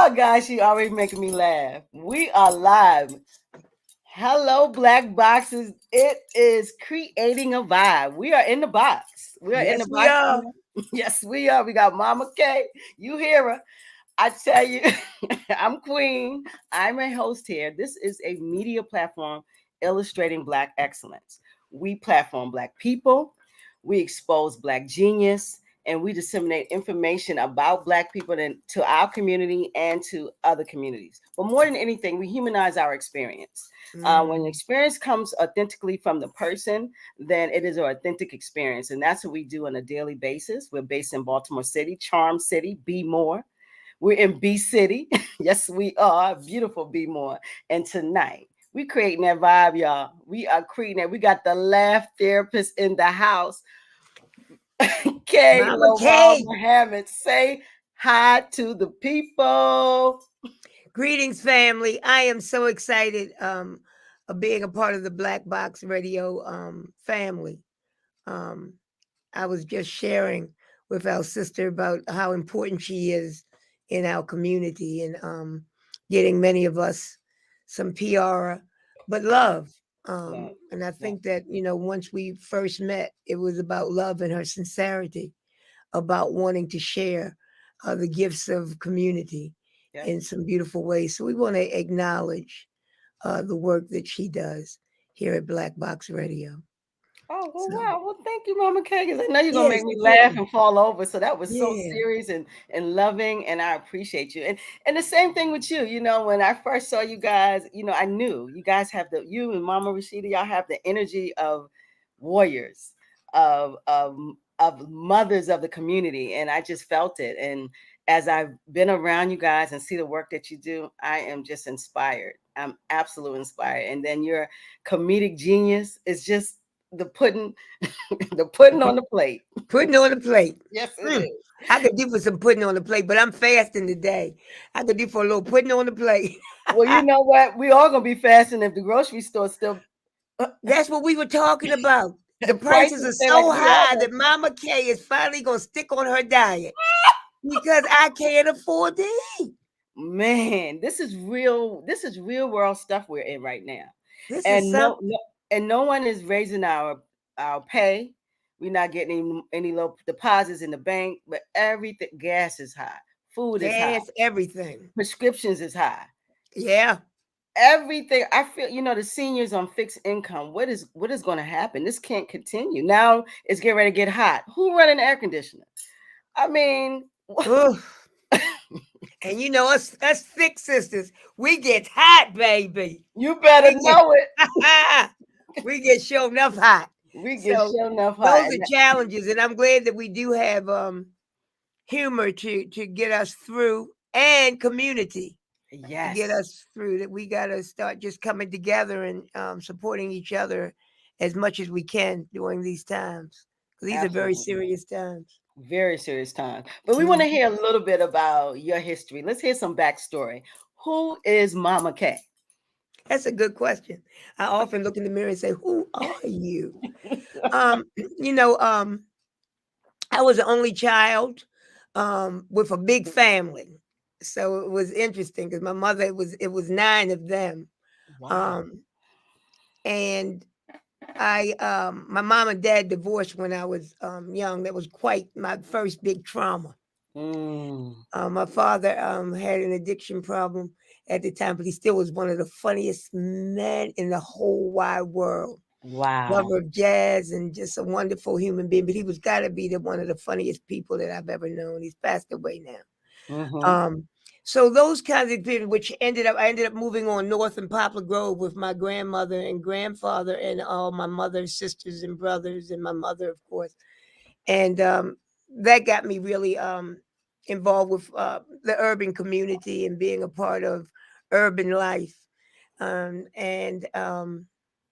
Oh gosh, you already making me laugh. We are live. Hello, Black Boxes. It is creating a vibe. We are in the box. We are in the Yes, we box. are. Yes, we are. We got Mama K. You hear her. I tell you, I'm Queen. I'm a host here. This is a media platform illustrating Black excellence. We platform Black people, we expose Black genius, and we disseminate information about Black people to our community and to other communities. But more than anything, we humanize our experience. When the Mm. experience comes authentically from the person, then it is an authentic experience. And that's what we do on a daily basis. We're based in Baltimore City, Charm City, BMore. We're in B City. Yes, we are. Beautiful BMore. And tonight, we creating that vibe, y'all. We are creating it. We got the laugh therapist in the house. Okay, Mama K. Lawal-Muhammad, say hi to the people. Greetings, family. I am so excited of being a part of the Black Box Radio family. Um, I was just sharing with our sister about how important she is in our community and getting many of us some PR, but love. Love, And I love. think that, once we first met, it was about love and her sincerity, about wanting to share the gifts of community Yes. in some beautiful ways. So we want to acknowledge the work that she does here at Black Box Radio. Oh, well, So, wow. Well, thank you, Mama K, because I know you're going to yes, make me laugh important. and fall over. So that was so Yeah. serious and loving, and I appreciate you. And the same thing with you. When I first saw you guys, I knew you guys have you and Mama Rashida, y'all have the energy of warriors, of, of, of mothers of the community. And I just felt it. And as I've been around you guys and see the work that you do, I am just inspired. I'm absolutely inspired. And then your comedic genius is just the pudding, the pudding on the plate. Putting on the plate. Yes, it Mm. is. I could do for some putting on the plate, but I'm fasting today. I could do for a little putting on the plate. Well, you know what? We all gonna be fasting if the grocery store still That's what we were talking about. The prices prices are stay like so we are high right that Mama K is finally going to stick on her diet because I can't afford to eat. now. Man, this is real. This is real world stuff we're in right now, This is and no, something. no and no one is raising our pay. We're not getting any low deposits in the bank, but everything gas is high, food is high, Gas, everything. prescriptions is high. Yeah. Everything. I feel, the seniors on fixed income, what is going to happen? This can't continue. Now it's getting ready to get hot. Who running the air conditioner? I mean, Ugh. And us thick sisters, we get hot, baby. you better We get know it. we get show enough hot. We get So sure enough hot. those are challenges, and I'm glad that we do have humor to get us through and community to get Yes, us through that. We got to start just coming together and supporting each other as much as we can during these times. These are very absolutely. serious times. Very serious time. But we want to Mhm. hear a little bit about your history. Let's hear some backstory. Who is Mama K? That's a good question. I often look in the mirror and say, "Who are you?" Um, you know, um, I was the only child with a big family, so it was interesting because my mother it was nine of them, Wow. um, and my mom and dad divorced when I was young. That was quite my first big trauma. Mm, My father had an addiction problem at the time, but he still was one of the funniest men in the whole wide world. wow. Lover of jazz and just a wonderful human being. But he was got to be one of the funniest people that I've ever known. He's passed away now. Mm-hmm. Um, so those kinds of people, which I ended up moving on north in Poplar Grove with my grandmother and grandfather and all my mother's sisters and brothers and my mother, of course. And that got me really involved with the urban community and being a part of urban life. And I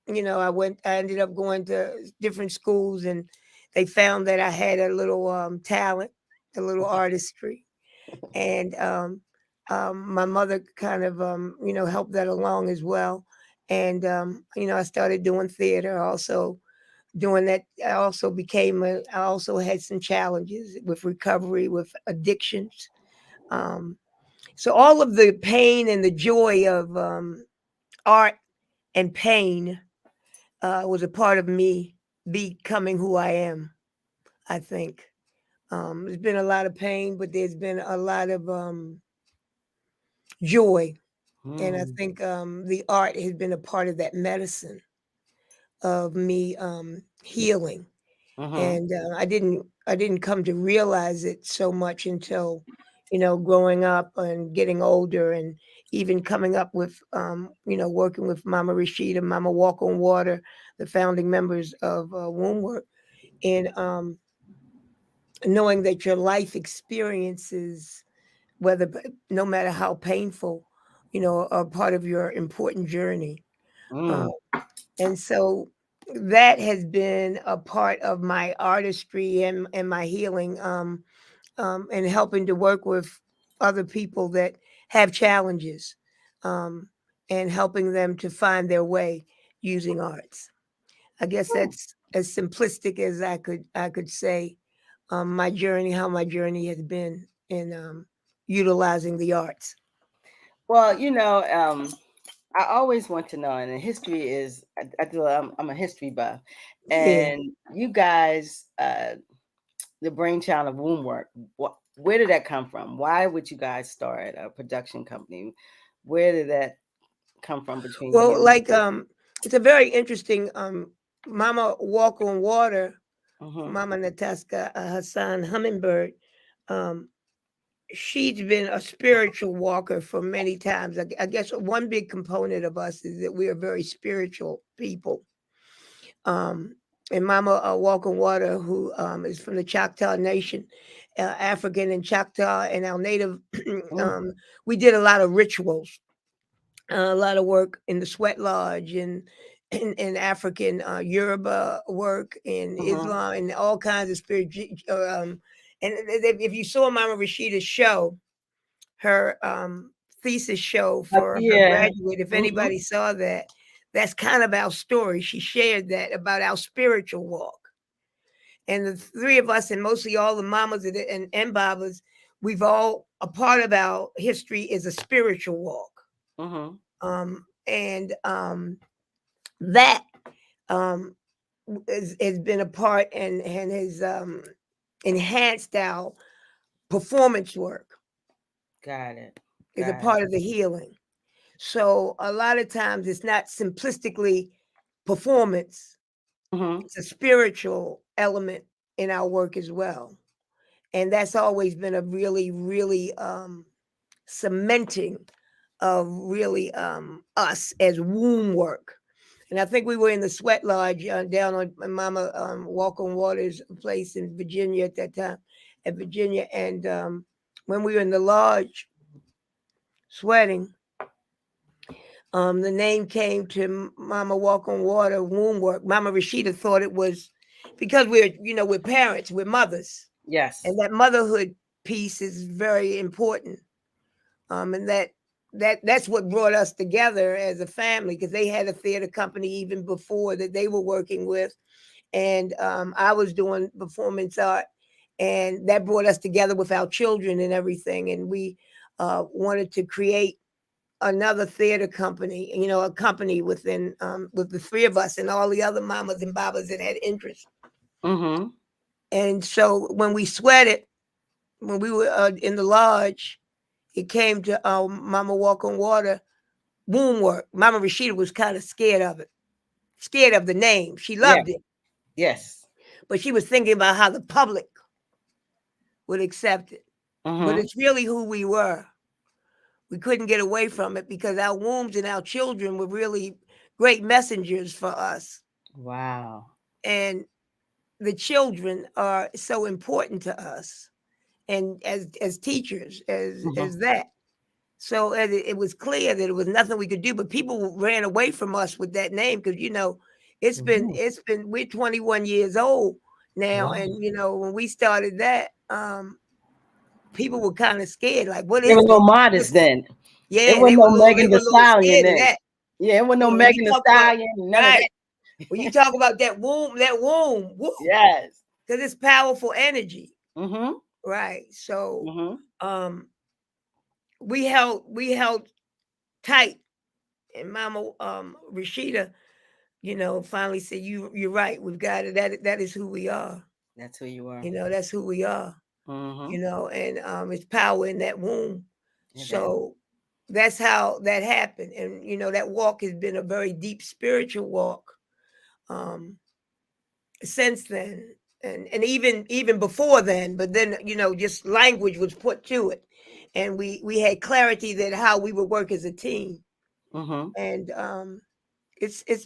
ended up going to different schools, and they found that I had a little talent, a little artistry, and my mother kind of helped that along as well. And I started doing theater also. Doing that, I also had some challenges with recovery with addictions. um, So all of the pain and the joy of art and pain was a part of me becoming who I am, I think. There's been a lot of pain, but there's been a lot of joy. And I Mm. think the art has been a part of that medicine of me healing. Mm-hmm. And I didn't come to realize it so much until, growing up and getting older, and even coming up with, working with Mama Rashida, Mama Walk on Water, the founding members of Wombwork, and knowing that your life experiences, no matter how painful, are part of your important journey. Uh, Mm. and so that has been a part of my artistry and my healing, and helping to work with other people that have challenges, um, and helping them to find their way using arts. I guess that's as simplistic as I could say, my journey, how my journey has been in utilizing the arts. Well, I always want to know, and history is, I'm a history buff, Yeah. and you guys, the brainchild of Wombwork, where did that come from? Why would you guys start a production company? Where did that come from between Well, you? like it's a very interesting Mama Walk on Water, Mm-hmm. Mama Nataska Hassan Hummingbird. Um, she's been a spiritual walker for many times. I guess one big component of us is that we are very spiritual people. Um, and Mama Walk on Water, who is from the Choctaw Nation, African and Choctaw, and our native, Mm-hmm. um, we did a lot of rituals, a lot of work in the sweat lodge, and in African Yoruba work, in Mm-hmm. Islam, and all kinds of spirit. And if you saw Mama Rashida's show, her thesis show for her Yeah. graduate, if Mm-hmm. anybody saw that, that's kind of our story. She shared that about our spiritual walk. And the three of us, and mostly all the mamas and babas, we've all, a part of our history is a spiritual walk. Mm-hmm. And that um, has been a part, and has enhanced our performance work, Got it. is a Got it. part of the healing. So a lot of times it's not simplistically performance, Mm-hmm. it's a spiritual element in our work as well. And that's always been a really, really cementing of really us as womb work. And I think we were in the sweat lodge down on Mama Walk on Water's place in Virginia at that time, at Virginia. And when we were in the lodge sweating, the name came to Mama Walk on Water womb work. Mama Rashida thought it was because we're parents, we're mothers, Yes. and that motherhood piece is very important. And that's what brought us together as a family, because they had a theater company even before that they were working with, and I was doing performance art, and that brought us together with our children and everything. And we wanted to create another theater company, a company within with the three of us and all the other mamas and babas that had interest. Mm-hmm. And so when we sweated, when we were in the lodge, it came to Mama Walk on Water womb work. Mama Rashida was kind of scared of it, scared of the name. She Yeah. loved it, Yes. but she was thinking about how the public would accept it. But Mm-hmm. it's really who we were. We couldn't get away from it because our wombs and our children were really great messengers for us. Wow. And the children are so important to us, and as teachers, as Mm-hmm. that. So it was clear that it was nothing we could do, but people ran away from us with that name, because Mm-hmm. it's been we're 21 years old now, Wow. and when we started that, people were kind of scared, like, what They were is a little that? modest then. It Yeah, wasn't no they Megan were the a little Stallion scared of then. that. Yeah, it wasn't no When you Megan the talk about, Stallion, none of right, that. when you talk about that womb, woo, Yes. because it's powerful energy, Mm-hmm. right? So, Mm-hmm. um, we held tight, and Mama Rashida, finally said, you're right. We've got it. That is who we are. That's who you are. That's who we are. Mm-hmm. And it's power in that womb. It is. So that's how that happened. And that walk has been a very deep spiritual walk um since then. And even before then, but then just language was put to it, and we had clarity that how we would work as a team. Mm-hmm. And it's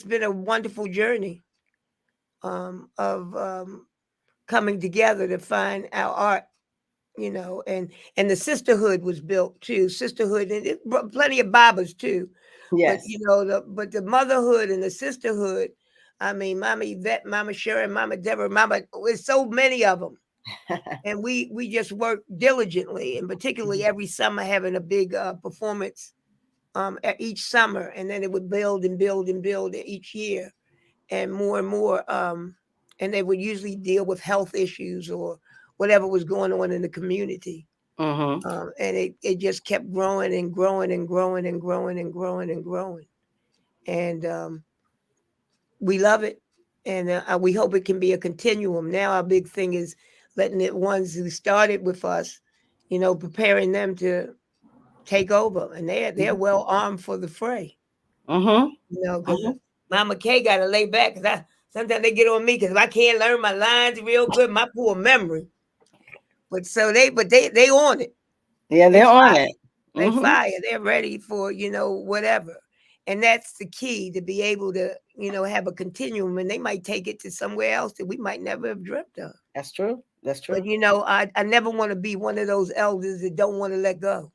been a wonderful journey of coming together to find our art, and the sisterhood was built too. Sisterhood, and plenty of babas too, but Yes. the motherhood and the sisterhood. I mean, Mama Yvette, Mama Sharon, Mama Deborah, Mama. There's so many of them, and we just work diligently, and particularly every summer having a big performance each summer, and then it would build and build and build each year, and more. And they would usually deal with health issues or whatever was going on in the community. Mm-hmm. And it just kept growing and growing and growing and growing and growing and growing. And we love it. And we hope it can be a continuum. Now our big thing is letting the ones who started with us, preparing them to take over. And they're well armed for the fray. Mm-hmm. Because Mm-hmm. Mama K got to lay back. Because sometimes they get on me because if I can't learn my lines real good, my poor memory. But they on it. Yeah, They they're on fire. it. They Mm-hmm. fire. They're ready for whatever. And that's the key, to be able to have a continuum. And they might take it to somewhere else that we might never have dreamt of. That's true. That's But true. I never want to be one of those elders that don't want to let go.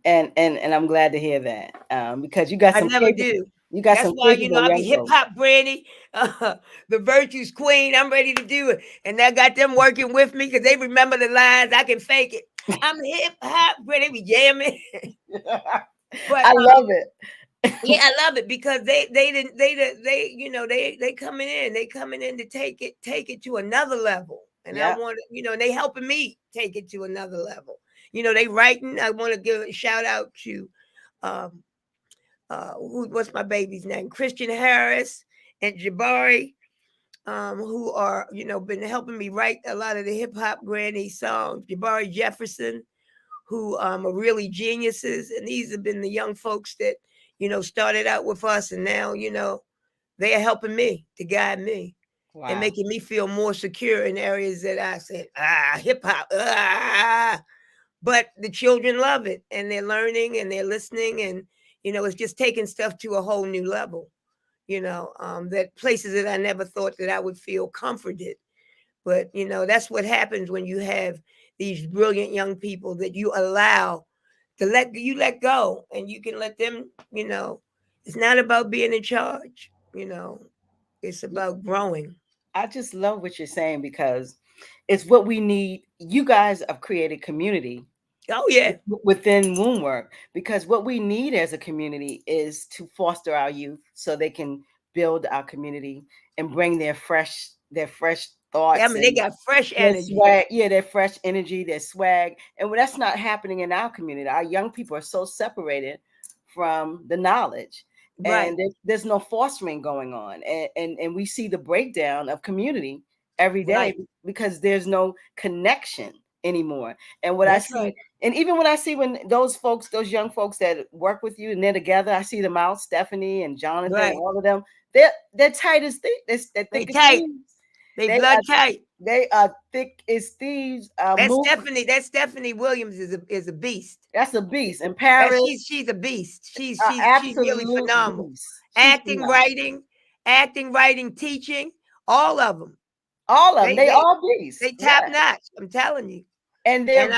And I'm glad to hear that, because you got I some never capable, do. you got That's some why, capable I be young hip folks. hop Brandy, the virtues queen. I'm ready to do it. And I got them working with me because they remember the lines. I can fake it. I'm hip hop Brandy. They be jamming. But I love it. yeah, I love it because they didn't they coming in to take it to another level. And I Yeah. want to, and they helping me take it to another level. They writing. I want to give a shout out to um what's my baby's name? Christian Harris and Jabari, who are, been helping me write a lot of the hip hop granny songs. Jabari Jefferson, who are really geniuses. And these have been the young folks that, started out with us. And now, they are helping me to guide me and Wow. making me feel more secure in areas that I said, hip hop, but the children love it, and they're learning and they're listening, and it's just taking stuff to a whole new level. That places that I never thought that I would feel comforted. But that's what happens when you have these brilliant young people that you allow to let go, and you can let them. It's not about being in charge. It's about growing. I just love what you're saying because it's what we need. You guys have created community Oh yeah, within Wombwork, because what we need as a community is to foster our youth so they can build our community and bring their fresh I thoughts mean they and got fresh their energy. swag, yeah, their fresh energy, their swag. And when that's not happening in our community, our young people are so separated from the knowledge, Right, and there's no fostering going on, and we see the breakdown of community every day right. because there's no connection anymore. And what I That's right, see, and even when I see when those young folks that work with you and they're together, I see them out, Stephanie and Jonathan, right. all of them. They're tight as they're They thick as tight. thieves. They They blood are tight. they are thick as thieves. Move. That Stephanie Williams is a beast. That's a beast. In That Paris, she's a beast. She's really absolute phenomenal. beast. She's Acting, phenomenal. writing, teaching, all of them. All of them, They they they all beasts. they top Yeah, notch. I'm telling you. and And they're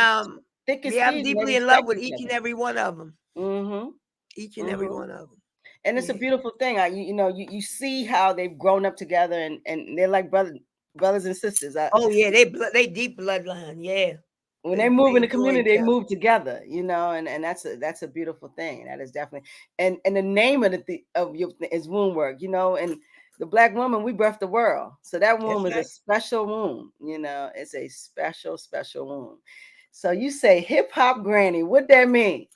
thick as yeah, I'm thieves, and they deeply in love respect with each each and other. every one of them. Mm-hmm. Each and every Mm-hmm. one of them. And it's a Yeah. beautiful thing. You see how they've grown up together, and they're like brothers and sisters. Oh yeah, they deep bloodline. Yeah. When they They move in the enjoy community, each they other. move together, and that's a beautiful thing. That is definitely, and the name of of your is womb work, and the black woman, we birthed the world. So that That's womb is a right. special womb, it's a special, special womb. So you say hip hop granny. What that mean?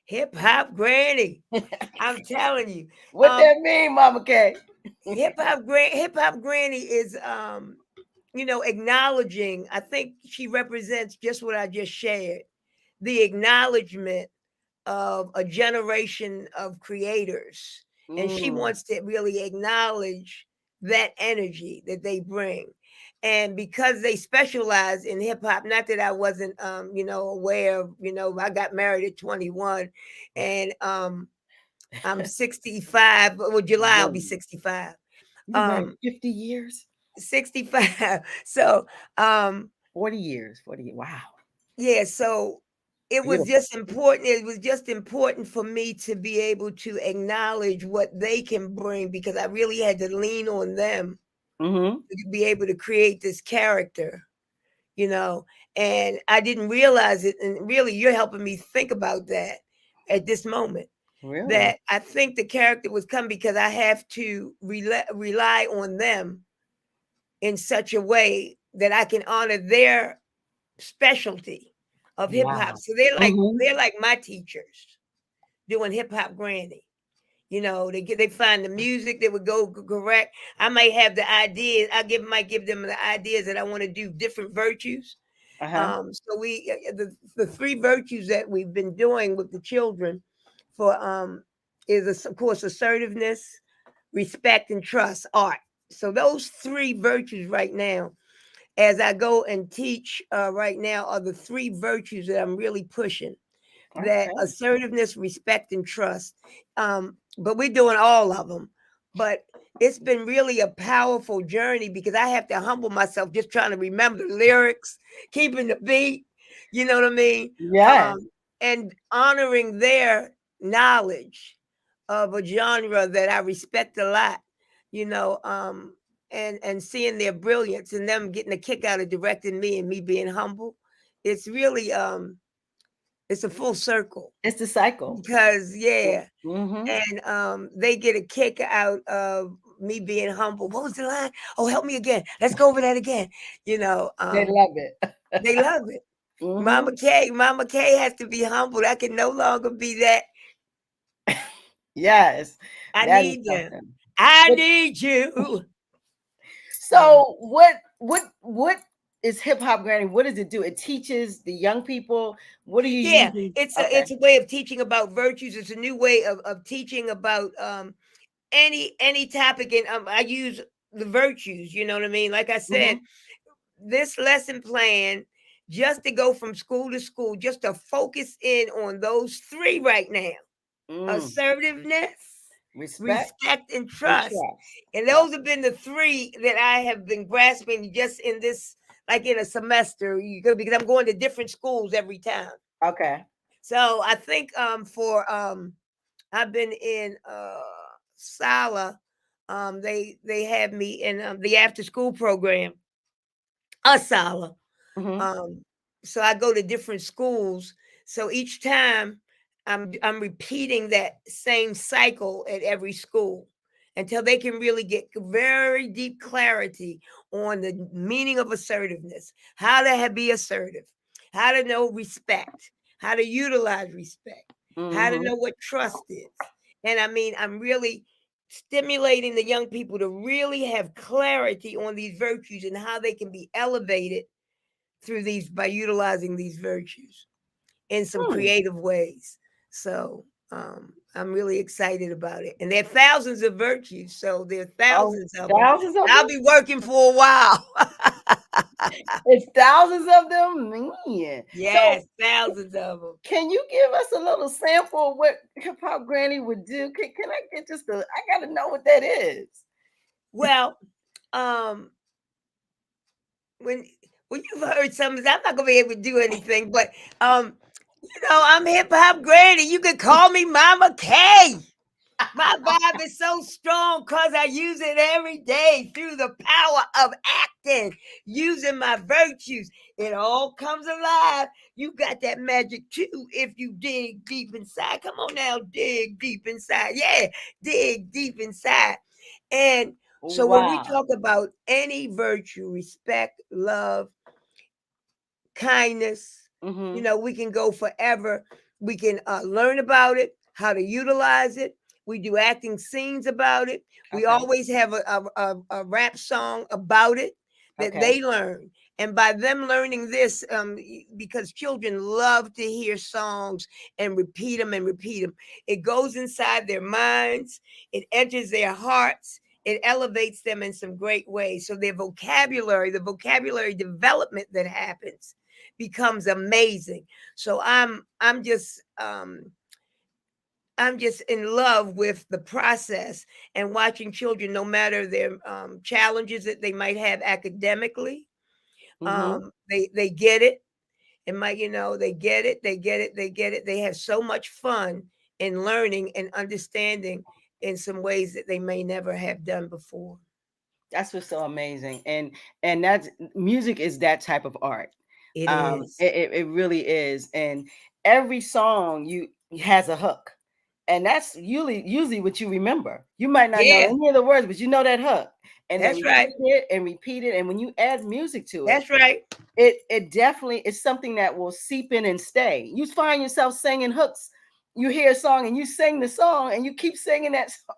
Hip hop granny. I'm telling you. What that mean, Mama K? Hip hop granny is acknowledging. I think she represents just what I just shared. The acknowledgement of a generation of creators. And she Mm, wants to really acknowledge that energy that they bring. And because they specialize in hip hop, not that I wasn't aware of, I got married at 21 and I'm 65. Well, July I'll be whoa. 65. You been married Um 50 years? 65. So 40 years. 40 years. Wow. yeah, so it was Beautiful. just important. It was just important for me to be able to acknowledge what they can bring because I really had to lean on them Mm-hmm. to be able to create this character, you know. And I didn't realize it. And really, you're helping me think about that at this moment. Really? That I think the character was coming because I have to rely on them in such a way that I can honor their specialty of hip hop. Wow. So they're like Mm-hmm. they're like my teachers doing hip hop granny. They find the music that would go correct. I might have the ideas. Might give them the ideas that I want to do different virtues. Uh-huh. So the three virtues that we've been doing with the children for is of course assertiveness, respect, and trust. Art. So those three virtues right now as I go and teach right now are the three virtues that I'm really pushing that Okay. assertiveness, respect, and trust. But we're doing all of them. But it's been really a powerful journey because I have to humble myself just trying to remember the lyrics, keeping the beat, you know what I mean? Yes. And honoring their knowledge of a genre that I respect a lot, you know. And seeing their brilliance and them getting a kick out of directing me and me being humble, it's really it's a full circle It's the cycle. because yeah, Mm-hmm. and they get a kick out of me being humble. What was the line? Oh, help me again. Let's go over that again. You know, They love it. they love it. Mm-hmm. Mama K has to be humbled. I can no longer be that. Yes. I That is need them. something. I But need you. So so what is hip hop granny? What does it do? It teaches the young people. What are you yeah, using? it's a Okay. it's a way of teaching about virtues. It's a new way of teaching about any topic, and I use the virtues. You know what I mean? Like I said, Mm-hmm. this lesson plan just to go from school to school, just to focus in on those three right now: Mm. assertiveness, Respect respect, and and trust. trust. And Yeah. those have been the three that I have been grasping just in this, like in a semester, because I'm going to different schools every time. Okay. So I think for I've been in Sala. They have me in the after school program, Asala. Mm-hmm. Um, so I go to different schools. So each time I'm repeating that same cycle at every school until they can really get very deep clarity on the meaning of assertiveness, how to be assertive, how to know respect, how to utilize respect, how to Mm-hmm. know what trust is. And I mean, I'm really stimulating the young people to really have clarity on these virtues and how they can be elevated through these by utilizing these virtues in some Hmm. creative ways. So I'm really excited about it. And there are thousands of virtues. So there are Oh, thousands of them. thousands of I'll them? be working for a while. It's thousands of them? Man. So Yes, thousands of them. can you give us a little sample of what hip hop granny would do? Can I get just I gotta know what that is. Well, um, when when you've heard some, I'm not gonna be able to do anything, but I'm hip hop granny. You can call me Mama K. My vibe is so strong because I use it every day through the power of acting, using my virtues. It all comes alive. You got that magic too if you dig deep inside. Come on now, dig deep inside. Yeah, dig deep inside. And so when we Wow. talk about any virtue, respect, love, kindness, Mm-hmm. We can go forever. We can learn about it, how to utilize it. We do acting scenes about it. We Okay. always have a rap song about it that Okay. they learn. And by them learning this, because children love to hear songs and repeat them, it goes inside their minds, it enters their hearts, it elevates them in some great ways. So their vocabulary, the vocabulary development that happens becomes amazing. So I'm just in love with the process and watching children, no matter their challenges that they might have academically, Mm-hmm. they get it. And they get it, they get it. They have so much fun in learning and understanding in some ways that they may never have done before. That's what's so amazing. And that's music is that type of art. It is. It really is. And every song you has a hook. And that's usually what you remember. You might not know Yeah, any of the words, but you know that hook. And then that's right. repeat it and repeat it. And when you add music to it, That's right. it definitely is something that will seep in and stay. You find yourself singing hooks. You hear a song and you sing the song and you keep singing that song.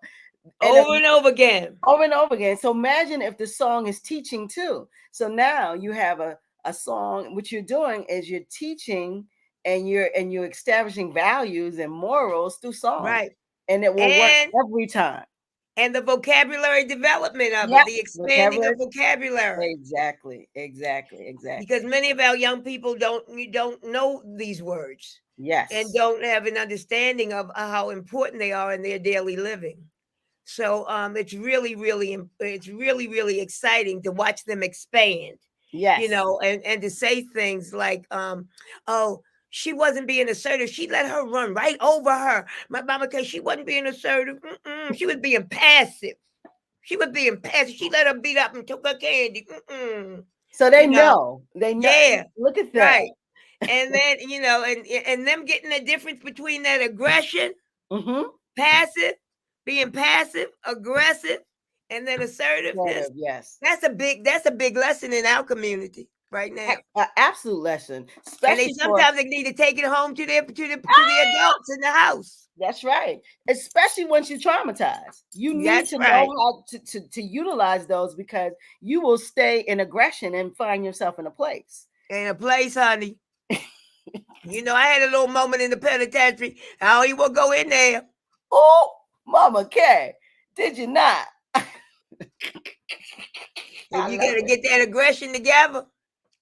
And Over and over again. over and over again. So imagine if the song is teaching too. So now you have a song. What you're doing is you're teaching and you're establishing values and morals through song, Right. and it will work And every time. and the vocabulary development of it, Yep, the expanding of vocabulary. vocabulary. Exactly, exactly, Because exactly. many of our young people don't know these words and Yes, don't have an understanding of how important they are in their daily living. So it's really exciting to watch them expand, yes. and to say things like, oh, she wasn't being assertive. She let her run right over her. My mama, because she wasn't being assertive. She was being passive. She was being passive. She let her beat up and took her candy. So You know, they know. yeah, Look at that. right. And then and them getting the difference between that aggression, Mm-hmm. passive, being passive, aggressive, and then assertiveness. Yes. That's a big lesson in our community right now. An absolute lesson, And they especially for. sometimes they need to take it home to the adults in the house. That's right. Especially once you're traumatized. You need That's to know right. how to utilize those because you will stay in aggression and find yourself in a place. In a place, honey. I had a little moment in the penitentiary. I don't even go in there. Oh, Mama K, did you not? If I you love gotta it. get that aggression together,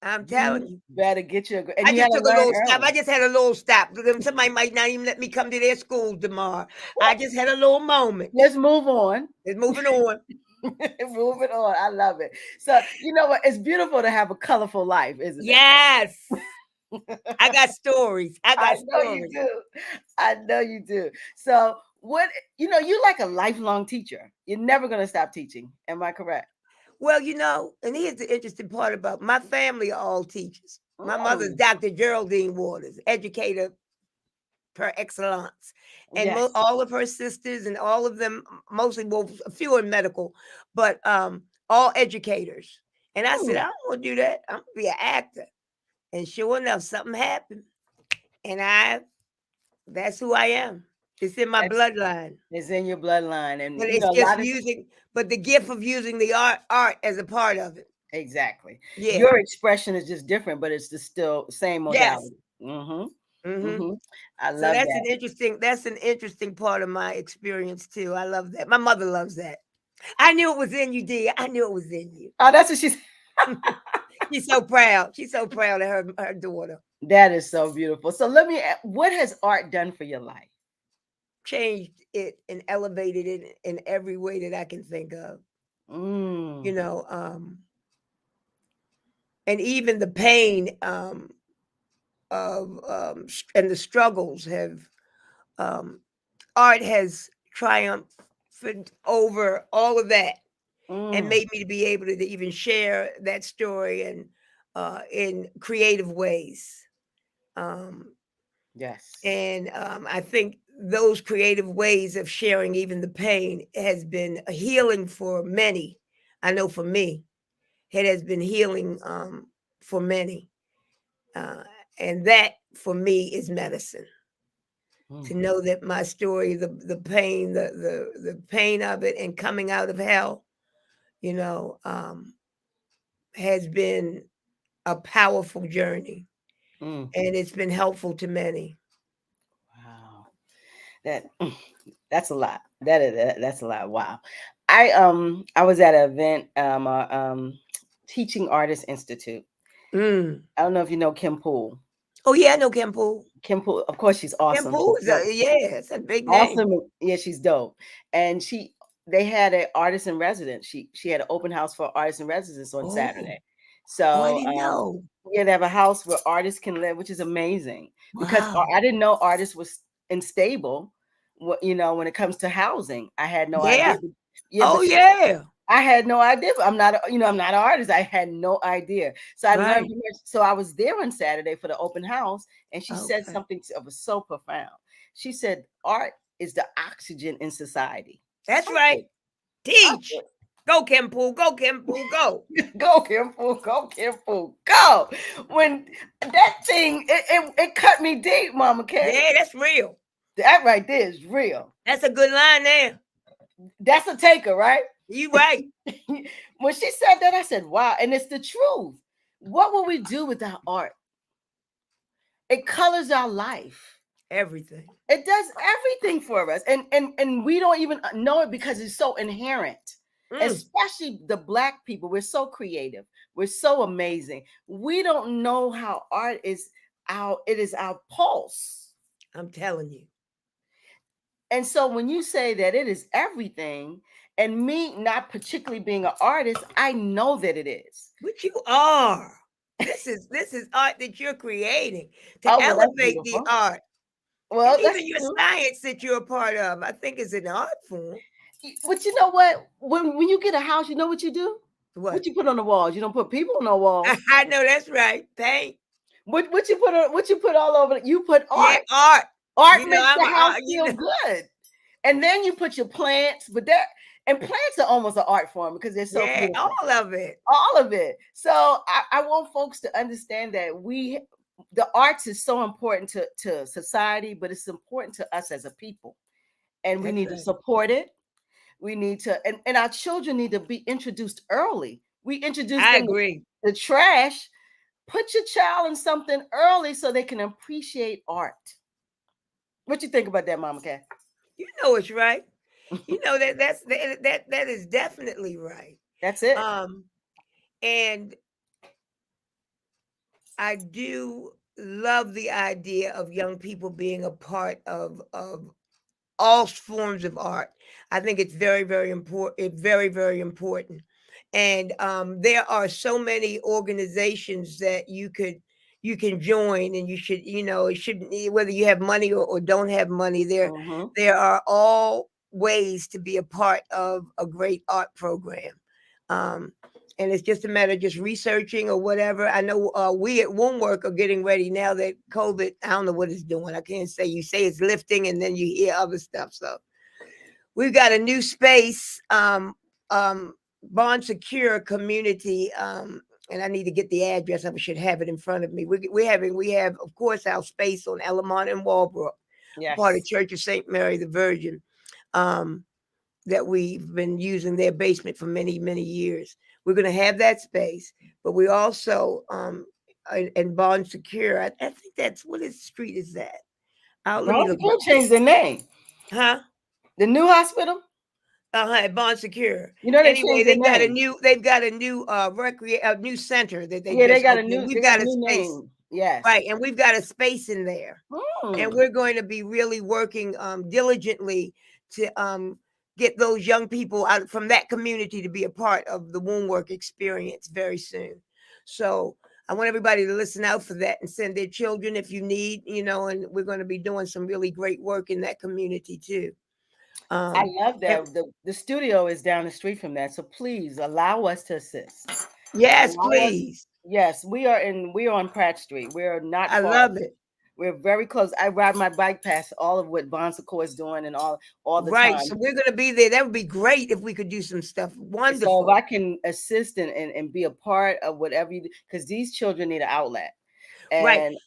I'm telling You you. better get and I you had just to took a learn little stop. early. I just had a little stop because somebody might not even let me come to their school tomorrow. I just had a little moment. Let's move on. It's moving on. Moving on. I love it. So you know what? It's beautiful to have a colorful life, isn't it? Yes. I got stories. I I got know you stories. do. I know you do. So what you're like a lifelong teacher. You're never gonna stop teaching. Am I correct? Well, and here's the interesting part about my family are all teachers. My mother's Mm, Dr. Geraldine Waters, educator per excellence. And yes. all of her sisters and all of them, mostly, well, a few in medical, but all educators. And I said, I Mm, don't want to do that. I'm going to be an actor. And sure enough, something happened. And that's who I am. It's in my that's bloodline. it's in your bloodline, and But it's a just lot of but the gift of using the art as a part of it. exactly. Yeah. Your expression is just different, but it's the still same Yes. modality. Mm-hmm. hmm Mm-hmm. I So love that. that's an interesting part of my experience too. I love that. My mother loves that. I knew it was in you, D. I knew it was in you. Oh, that's what she's. She's so proud. She's so proud of her daughter. That is so beautiful. So let me. What has art done for your life? Changed it and elevated it in every way that I can think of. You Mm, know, and even the pain of and the struggles have um, art has triumphed over all of that and mm, made me to be able to even share that story and in creative ways. Um, yes. and I think those creative ways of sharing even the pain has been a healing for many. I know for me, it has been healing for many. Uh, And that for me is medicine. Mm, To know that my story, the pain, the pain of it, and coming out of hell, you know, has been a powerful journey, mm. and it's been helpful to many. Wow. That that's a lot. That's a lot. Wow. I was at an event, Teaching Artist Institute. Mm. I don't know if you know Kim Poole. Oh yeah, I know Kim Poole. Kim Poole, of course, she's Kim awesome. Poole She's is dope. yeah, it's a big name. Awesome. Yeah, she's dope. And they had an artist in residence. She had an open house for artists in residence on Oh, Saturday. oh, I So didn't know. yeah, they have a house where artists can live, which is amazing because Wow. I didn't know artists was unstable. You know, when it comes to housing, I had no idea. Yeah. Yeah, Oh but yeah. I had no idea. I'm not, I'm not an artist. I had no idea. So I learned Right. from her. So I was there on Saturday for the open house, and she said Okay. something that was so profound. She said, "Art is the oxygen in society." That's I right. said, I Teach. Go, Kim Poole. Go, Kim Poole. Go. said, "Go, Careful, go, Careful, go." When that thing, it cut me deep, Mama K. Yeah, that's real. That right there is real. That's a good line there. That's a taker, right? You right. When she said that, I said, "Wow," and it's the truth. What will we do without art? It colors our life. Everything. It does everything for us, and we don't even know it because it's so inherent. Mm, Especially the Black people, we're so creative, we're so amazing. We don't know how art is our pulse. I'm telling you. And so when you say that it is everything, and me not particularly being an artist, I know that it is. But you are. This is art that you're creating to Oh well, that's elevate the beautiful. art. And Well, that's even your true. science that you're a part of, I think is an art form. But you know what? When you get a house, you know what you do? What? What you put on the walls? You don't put people on the walls. I know that's right. Paint. What you put on? What you put all over? You put Yeah, art. art. Art You know, makes I'm the house you feel know. good. And then you put your plants, but plants are almost an art form because they're so Yeah, beautiful. all of it. All of it. So I want folks to understand that the arts is so important to society, but it's important to us as a people. And we That's need to right. support it. We need to, and our children need to be introduced early. We introduce I them agree. to trash. Put your child in something early so they can appreciate art. What you think about that, Mama Cat? You know it's right. You know that is definitely right. That's it. Um, and I do love the idea of young people being a part of all forms of art. I think it's very, very important. It's very, very important. And there are so many organizations that you can join, and you should, it shouldn't, whether you have money or don't have money. Hmm. There are all ways to be a part of a great art program. Um, and it's just a matter of just researching or whatever. I know we at Wombwork are getting ready now that COVID. I don't know what it's doing. I can't say. You say it's lifting, and then you hear other stuff. So we've got a new space, Bond Secure Community. And I need to get the address. I should have it in front of me. We have, of course, our space on Elamont and Walbrook, part of Yes. Church of St. Mary the Virgin. Um, that we've been using their basement for many, many years. We're going to have that space, but we also, in Bond Secure, I think that's, what is street is that? Let me Bronx look. Secure changed their name. Huh? The new hospital. At Bond Secure. You know they Anyway, changed their name. they've got a new a new center that they Yeah, just opened. And they we've got got a a new space, name. Yes. right? And we've got a space in there. And Hmm. we're going to be really working diligently to get those young people out from that community to be a part of the Wombwork experience very soon. So I want everybody to listen out for that and send their children if you need, and we're going to be doing some really great work in that community too. I Um, love and that. The studio is down the street from that. So please allow us to assist. yes, Allow us. please. Yes, we are on Pratt Street. We're not I far. love it. We're very close. I ride my bike past all of what Bonsecourt is doing and all the Right. So time. we're going to be there. That would be great if we could do some stuff. So if I Wonderful. can assist and be a part of whatever you do, because these children need an outlet. Right. And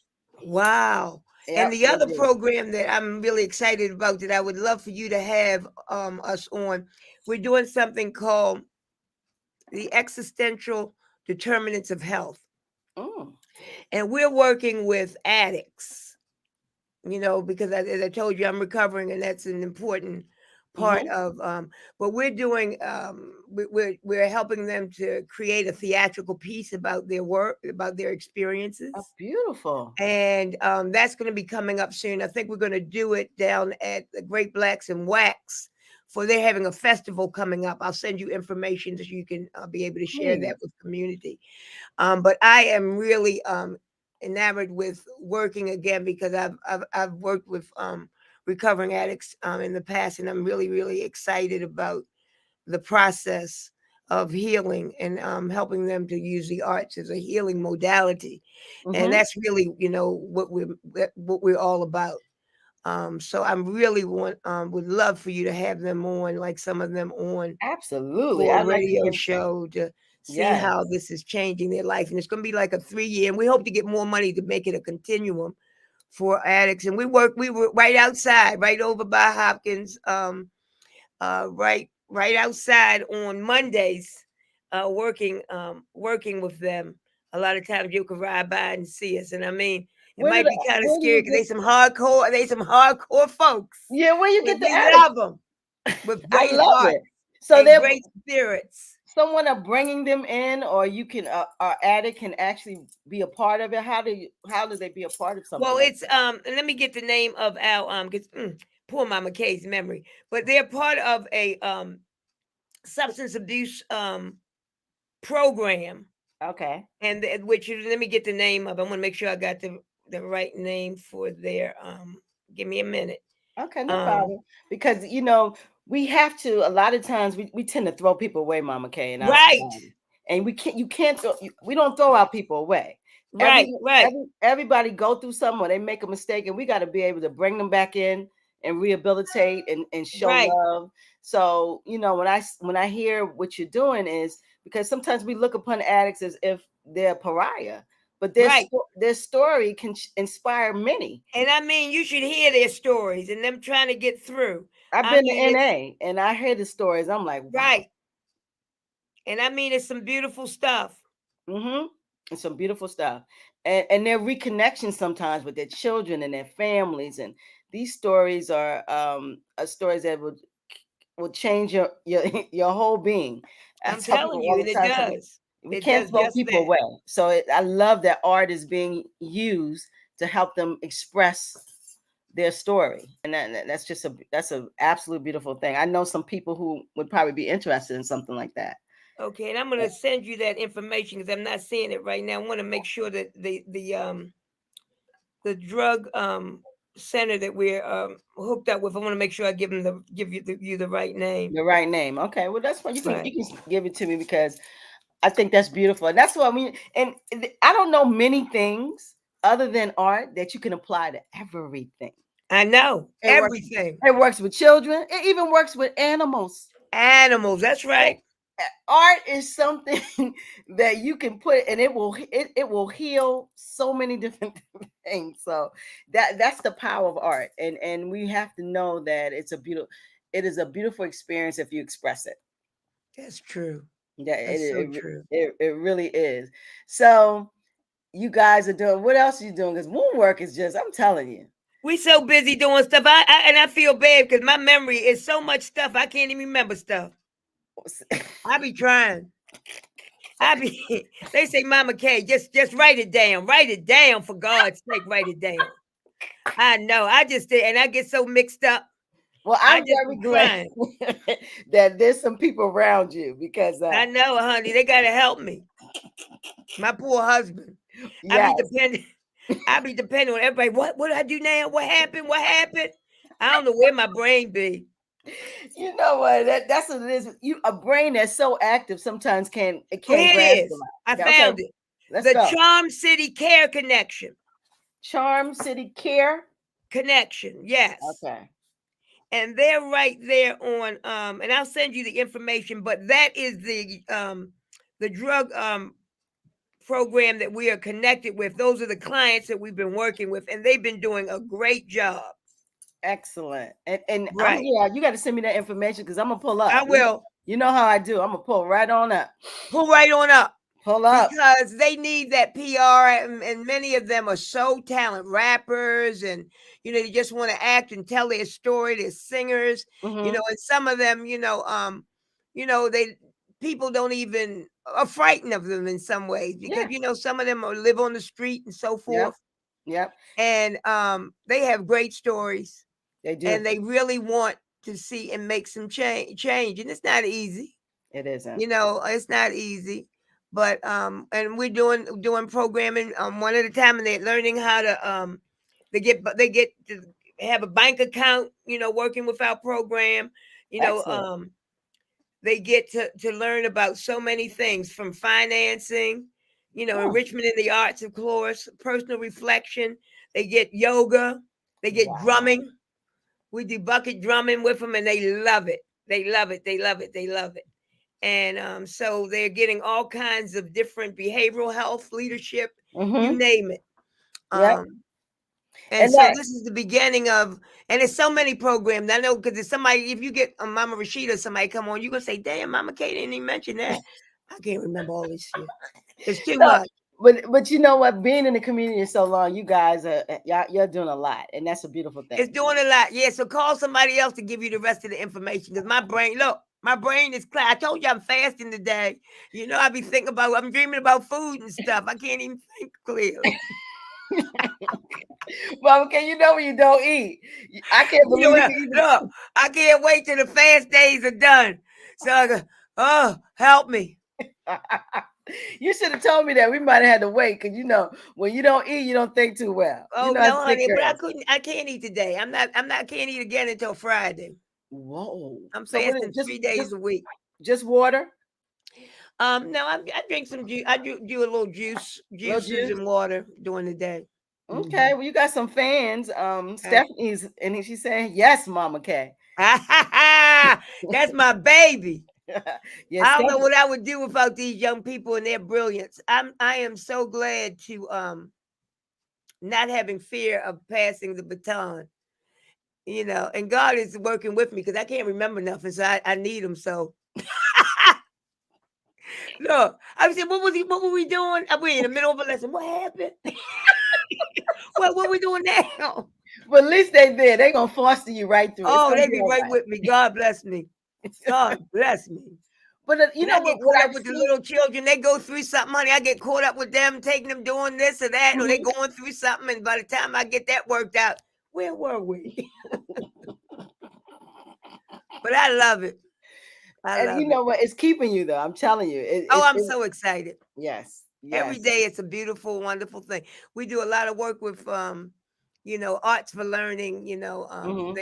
Wow. And Yep, the they other do. program that I'm really excited about that I would love for you to have us on, we're doing something called the existential determinants of health. Mm, And we're working with addicts, because as I told you, I'm recovering, and that's an important part mm-hmm. of but we're doing we're helping them to create a theatrical piece about their work, about their Oh, experiences. beautiful. And that's going to be coming up soon. I think we're going to do it down at the Great Blacks and Wax, for they're having a festival coming up. I'll send you information so you can be able to share that Please. with community. But I am really enamored with working again, because I've worked with recovering addicts in the past, and I'm really really excited about the process of healing, and helping them to use the arts as a healing modality. And Mm-hmm. that's really what we're all about. So I'm really would love for you to have them on, like some of them on, Absolutely. for a I'd like to radio hear. show to see Yes. how this is changing their life. And it's going to be like a 3 year, and we hope to get more money to make it a continuum for addicts. And we were right outside, right over by Hopkins, right outside on Mondays, working with them. A lot of times you can ride by and see us, and I mean, it might be kind of Where do scary you because get? they some hardcore folks, Yeah, where you and get the we addicts? love them with I great love hearts it. So and they're great spirits. someone are bringing them in, or you can our addict can actually be a part of it. How do they be a part of something Well, like it's that? and let me get the name of our cause, poor Mama Kay's memory, but they're part of a substance abuse program, Okay. and which let me get the name of. I want to make sure I got the right name for their give me a minute. Okay, no Um problem. Because we have to. A lot of times we tend to throw people away, Mama K, in our right, society, and we can't. You can't. We don't throw our people away. Every right, everybody go through something, or they make a mistake, and we got to be able to bring them back in and rehabilitate and show right, love. So when I hear what you're doing is because sometimes we look upon addicts as if they're pariah, but right. their story can inspire many. And I mean, you should hear their stories and them trying to get through. I've I been to mean, it's NA and I hear the stories. I'm like, wow. right. And I mean, it's some beautiful stuff. Mm-hmm. And some beautiful stuff. And their reconnection sometimes with their children and their families. And these stories are stories that will change your your whole being. I I'm tell telling people you, all and the it time, so does. we It can't does throw just people that. away. So I love that art is being used to help them express their story, and that's just that's a absolute beautiful thing. I know some people who would probably be interested in something like that. Okay, and I'm gonna send you that information because I'm not seeing it right now. I want to make sure that the drug center that we're hooked up with. I want to make sure I give you the right name. The right name. Okay, well that's fine. Right. You can give it to me because I think that's beautiful. And that's what I mean. And I don't know many things other than art that you can apply to everything. I know It works. everything. It works with children. It even works with animals. Animals. That's right. Art is something that you can put and it will heal so many different things. So that's the power of art. And we have to know that it is a beautiful experience if you express it. That's true. Yeah, That's so true. it really is. So you guys are doing what else are you doing? Because Wombwork is just, I'm telling you. We so busy doing stuff. I feel bad because my memory is so much stuff I can't even remember stuff. I be trying. I be. They say, Mama K, just write it down. Write it down for God's sake. Write it down. I know. I just did, and I get so mixed up. Well, I I'm just very be glad trying. that there's some people around you because I know, honey. They gotta help me. My poor husband. I be yes. depending. I be depending on everybody. What do I do now? What happened? What happened? I don't know where my brain be. You know what? That's what it is. A brain that's so active sometimes Oh, can't here it grasp a is. lot. I Yeah, okay, found it. let's The go. Charm City Care Charm City Care. Connection. Yes. Okay. And they're right there on and I'll send you the information, but that is the drug program that we are connected with. Those are the clients that we've been working with, and they've been doing a great job. Excellent. And I'm Right. yeah, you got to send me that information because I'm gonna pull up. I will You know how I do. I'm gonna pull right on up. pull right on up Pull up. because they need that PR, and many of them are so talented rappers, and they just want to act and tell their story. They're singers, Mm-hmm. and some of them, they people don't even are frightened of them in some ways because Yeah. some of them live on the street and so Yep. forth, Yep. and they have great stories, They do. and they really want to see and make some change, and it's not easy. It isn't. It's not easy, but and we're doing programming one at a time, and they're learning how to they get to have a bank account, working with our program, you know, Excellent. um they get to learn about so many things from financing, Oh, enrichment in the arts, of course, personal reflection. They get yoga, they get wow. drumming. We do bucket drumming with them, and they love it. They love it. They love it. They love it. And so they're getting all kinds of different behavioral health, leadership, you Mm-hmm. name it. Yep. Um, and And so that this is the beginning of, and there's so many programs. I know because if you get Mama Rashida, somebody come on, you're going to say, damn, Mama K didn't even mention that. I can't remember all this shit. It's too no, much. but you know what? Being in the community so long, you guys are you're doing a lot, and that's a beautiful thing. It's doing a lot. Yeah, so call somebody else to give you the rest of the information because my brain is clear. I told you I'm fasting today. I be I'm dreaming about food and stuff. I can't even think clearly. Well, okay, you know when you don't eat, I can't You know believe you what? can Look, I can't wait till the fast days are done. So I go, oh, help me. even. You should have told me that. We might have had to wait because when you don't eat, you don't think too well. Oh Us no, thick honey, but girls. I can't eat today. Can't eat again until Friday. Whoa. I'm So what? fasting 3 days a week. Just water, No, I drink some juice. I do a little no juices juice. and water during the day. Okay. Mhm. Well, you got some fans. Uh, Stephanie's and she's saying yes, Mama K. That's my baby. Yes, I don't know what I would do without these young people and their brilliance. I am so glad to not having fear of passing the baton. And God is working with me because I can't remember nothing, so I need him. So look, I said, what were we doing? We in the middle of a lesson. What happened? What we doing now? But at least they there. They're gonna foster you right through. It's Oh, gonna they be be all right right. with me. God bless me. God bless me. But you And know I get what caught up I've with the seen. little children. They go through something, honey. I get caught up with them, taking them doing this or that, or they Mhm. going through something. And by the time I get that worked out, where were we? But I love it. I And you love it. know what? It's keeping you though. I'm telling you. Oh, I'm so excited. Yes, Every yes. day it's a beautiful, wonderful thing. We do a lot of work with arts for learning, Hmm.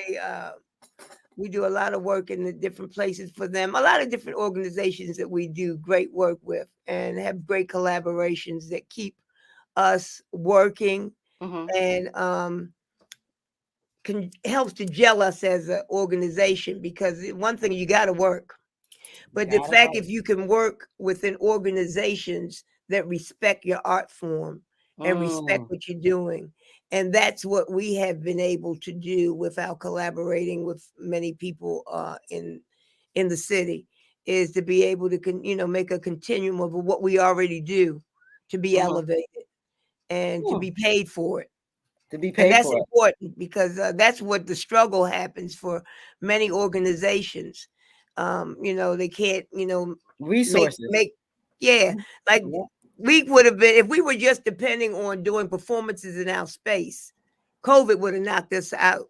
we do a lot of work in the different places for them. A lot of different organizations that we do great work with and have great collaborations that keep us working Hmm. and helps to gel us as an organization because one thing you got to work. But the Got it fact right. if you can work within organizations that respect your art form and respect Mm, what you're doing, and that's what we have been able to do without collaborating with many people in the city, is to be able to make a continuum of what we already do to be hmm. elevated and to be paid for it. To be And paid that's for it. important because that's what the struggle happens for many organizations. They can't, make Resources. make yeah, like Yeah. we would have been if we were just depending on doing performances in our space, COVID would have knocked us out.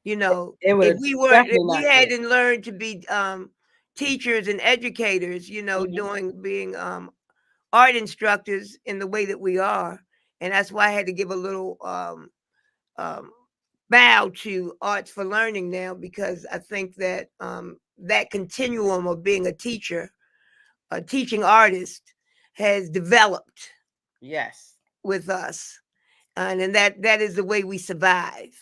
It would If have if definitely we knocked you. hadn't learned to be teachers and educators, Hmm. doing being art instructors in the way that we are. And that's why I had to give a little um, bow to Arts for Learning now because I think that that continuum of being a teacher, a teaching artist, has developed Yes. with us, and that is the way we survive.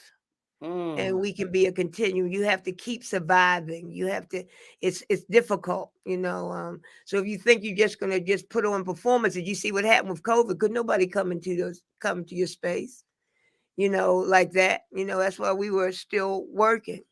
and Mm. we can be a continuum. You have to keep surviving. You have to. It's difficult, you know. So if you think you're just gonna just put on performances, you see what happened with COVID. Could nobody come to your space, you know, like that? You know, that's why we were still working.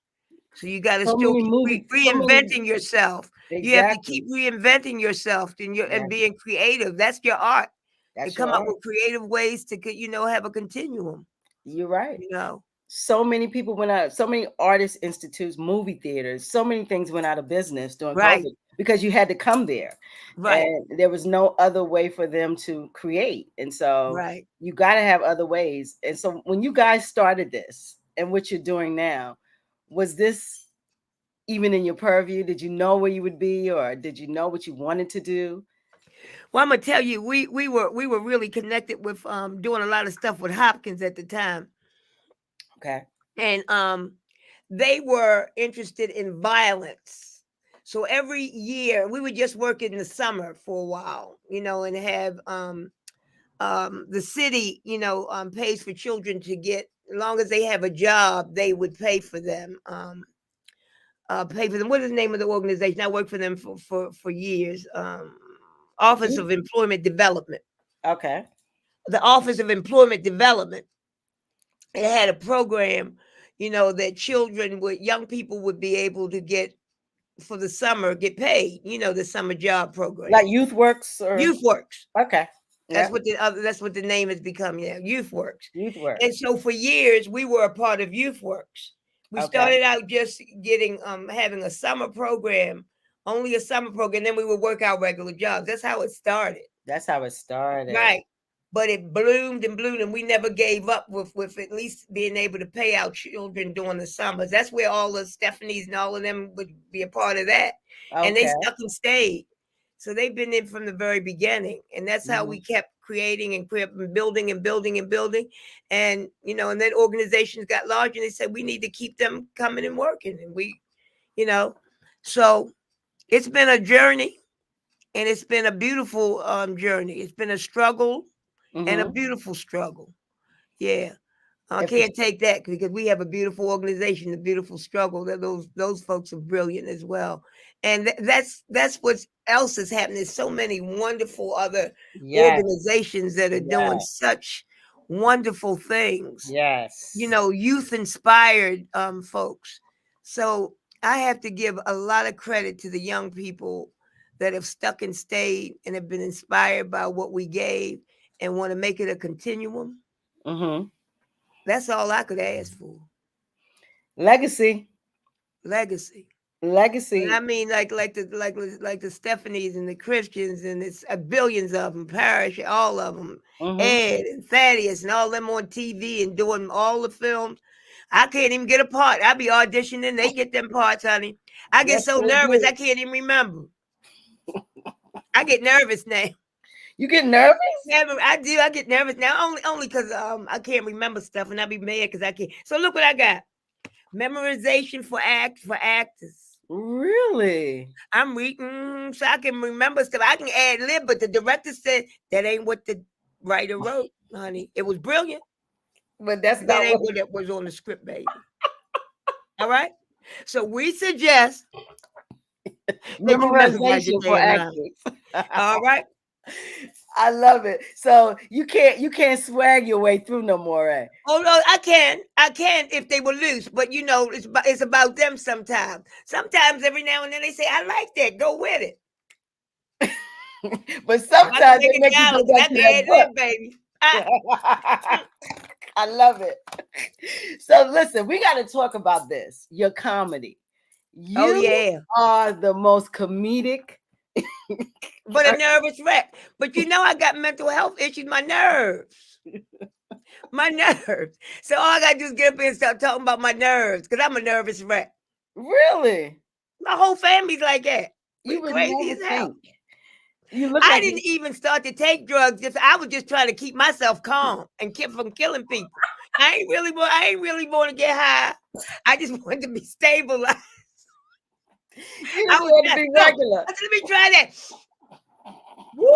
So you got to So still many keep movies, so many. reinventing yourself. You have to Exactly. keep reinventing yourself and Yes, being creative. That's your art. To that's your come up art. with creative ways to, you know, have a continuum. You're right. You know, So many people went out, so many artist institutes, movie theaters, so many things went out of business during right, COVID because you had to come there right, and there was no other way for them to create. And so right. you got to have other ways. And so when you guys started this and what you're doing now, was this even in your purview? Did you know where you would be or did you know what you wanted to do? Well, I'm gonna tell you, we were really connected with doing a lot of stuff with Hopkins at the time, Okay. and they were interested in violence. So every year we would just work in the summer for a while, you know, and have the city, you know, pays for children to get, as long as they have a job, they would pay for them. Pay for them. What is the name of the organization? I worked for them for years. Office of Employment Development. Okay. The Office of Employment Development. It had a program, you know, that young people would be able to get for the summer, get paid. You know, the summer job program. Like Youth Works or Youth Works. okay. That's Yep. what the name has become. Yeah, Youth Works. Youth Works. And so for years we were a part of Youth Works. We Okay. started out just getting having a summer program, only a summer program. Then we would work our regular jobs. That's how it started. That's how it started. Right. But it bloomed and bloomed, and we never gave up with at least being able to pay our children during the summers. That's where all the Stephanies and all of them would be a part of that. And they Okay. stuck and stayed. So they've been in from the very beginning. And that's how Mm-hmm. we kept creating and building and building and building. And, you know, and then organizations got large and they said, we need to keep them coming and working. And we, you know, so it's been a journey, and it's been a beautiful journey. It's been a struggle and a Mm-hmm. beautiful struggle. Yeah. I If can't take that because we have a beautiful organization, a beautiful struggle. That those folks are brilliant as well, and that's what else is happening. There's so many wonderful other yes, organizations that are doing yes, such wonderful things. You yes. know, youth inspired folks. So I have to give a lot of credit to the young people that have stuck and stayed and have been inspired by what we gave and want to make it a continuum. Mm-hmm. That's all I could ask for. Legacy, Legacy. And I legacy. mean, like the Stephanies and the Christians, and it's billions of them, Parrish, all of them, Mm-hmm. Ed and Thaddeus, and all them on TV and doing all the films. I can't even get a part. I be auditioning, they get them parts, honey. I get Yes, so they nervous, do. I can't even remember. I get nervous now. You get nervous? I do. I get nervous now, only because I can't remember stuff, and I be mad because I can't. So look what I got: memorization for actors. Really? I'm reading so I can remember stuff. I can add lib, but the director said that ain't what the writer wrote, honey. It was brilliant, But that's but that not ain't what what it was on the script, baby. All right. So we suggest that you memorize your memorization for damn line. actors. All right. I love it. So you can't swag your way through no more, eh? Oh no, I can if they were loose, but you know it's about them sometimes. Sometimes every now and then they say I like that, go with it. But If I can sometimes make they a make you dollar, go because back I to can that add book. lib, baby. Ah, I love it. So listen, we got to talk about this. Your comedy. oh You yeah. are the most comedic. But a nervous wreck. But you know I got mental health issues, my nerves. My nerves. So all I gotta do is get up here and start talking about my nerves, because I'm a nervous wreck. Really? My whole family's like that. You We would crazy never as hell. think. You look I like didn't even start to take drugs. I was just trying to keep myself calm and keep from killing people. I ain't really want to get high. I just wanted to be stabilized. you I just was want to messed be up. regular. I said, let me try that. Woo!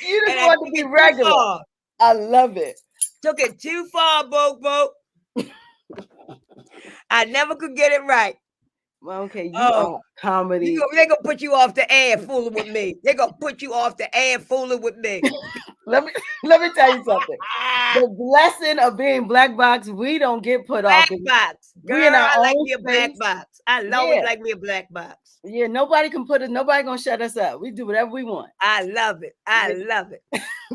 You just And I want to took be it too regular. far. I love it. Took it too far, Bo. I never could get it right. Well, okay, you Oh, are comedy. they gonna put you off the air fooling with me. They gonna put you off the air fooling with me. let me let me tell you something. Ah, The blessing of being black box, we don't get put off. black box. Girl, We in our I like own me a black space. box. I always Yeah, like me a black box. yeah. Nobody can put it. Nobody gonna shut us up. We do whatever we want. I love it. I Yeah. love it.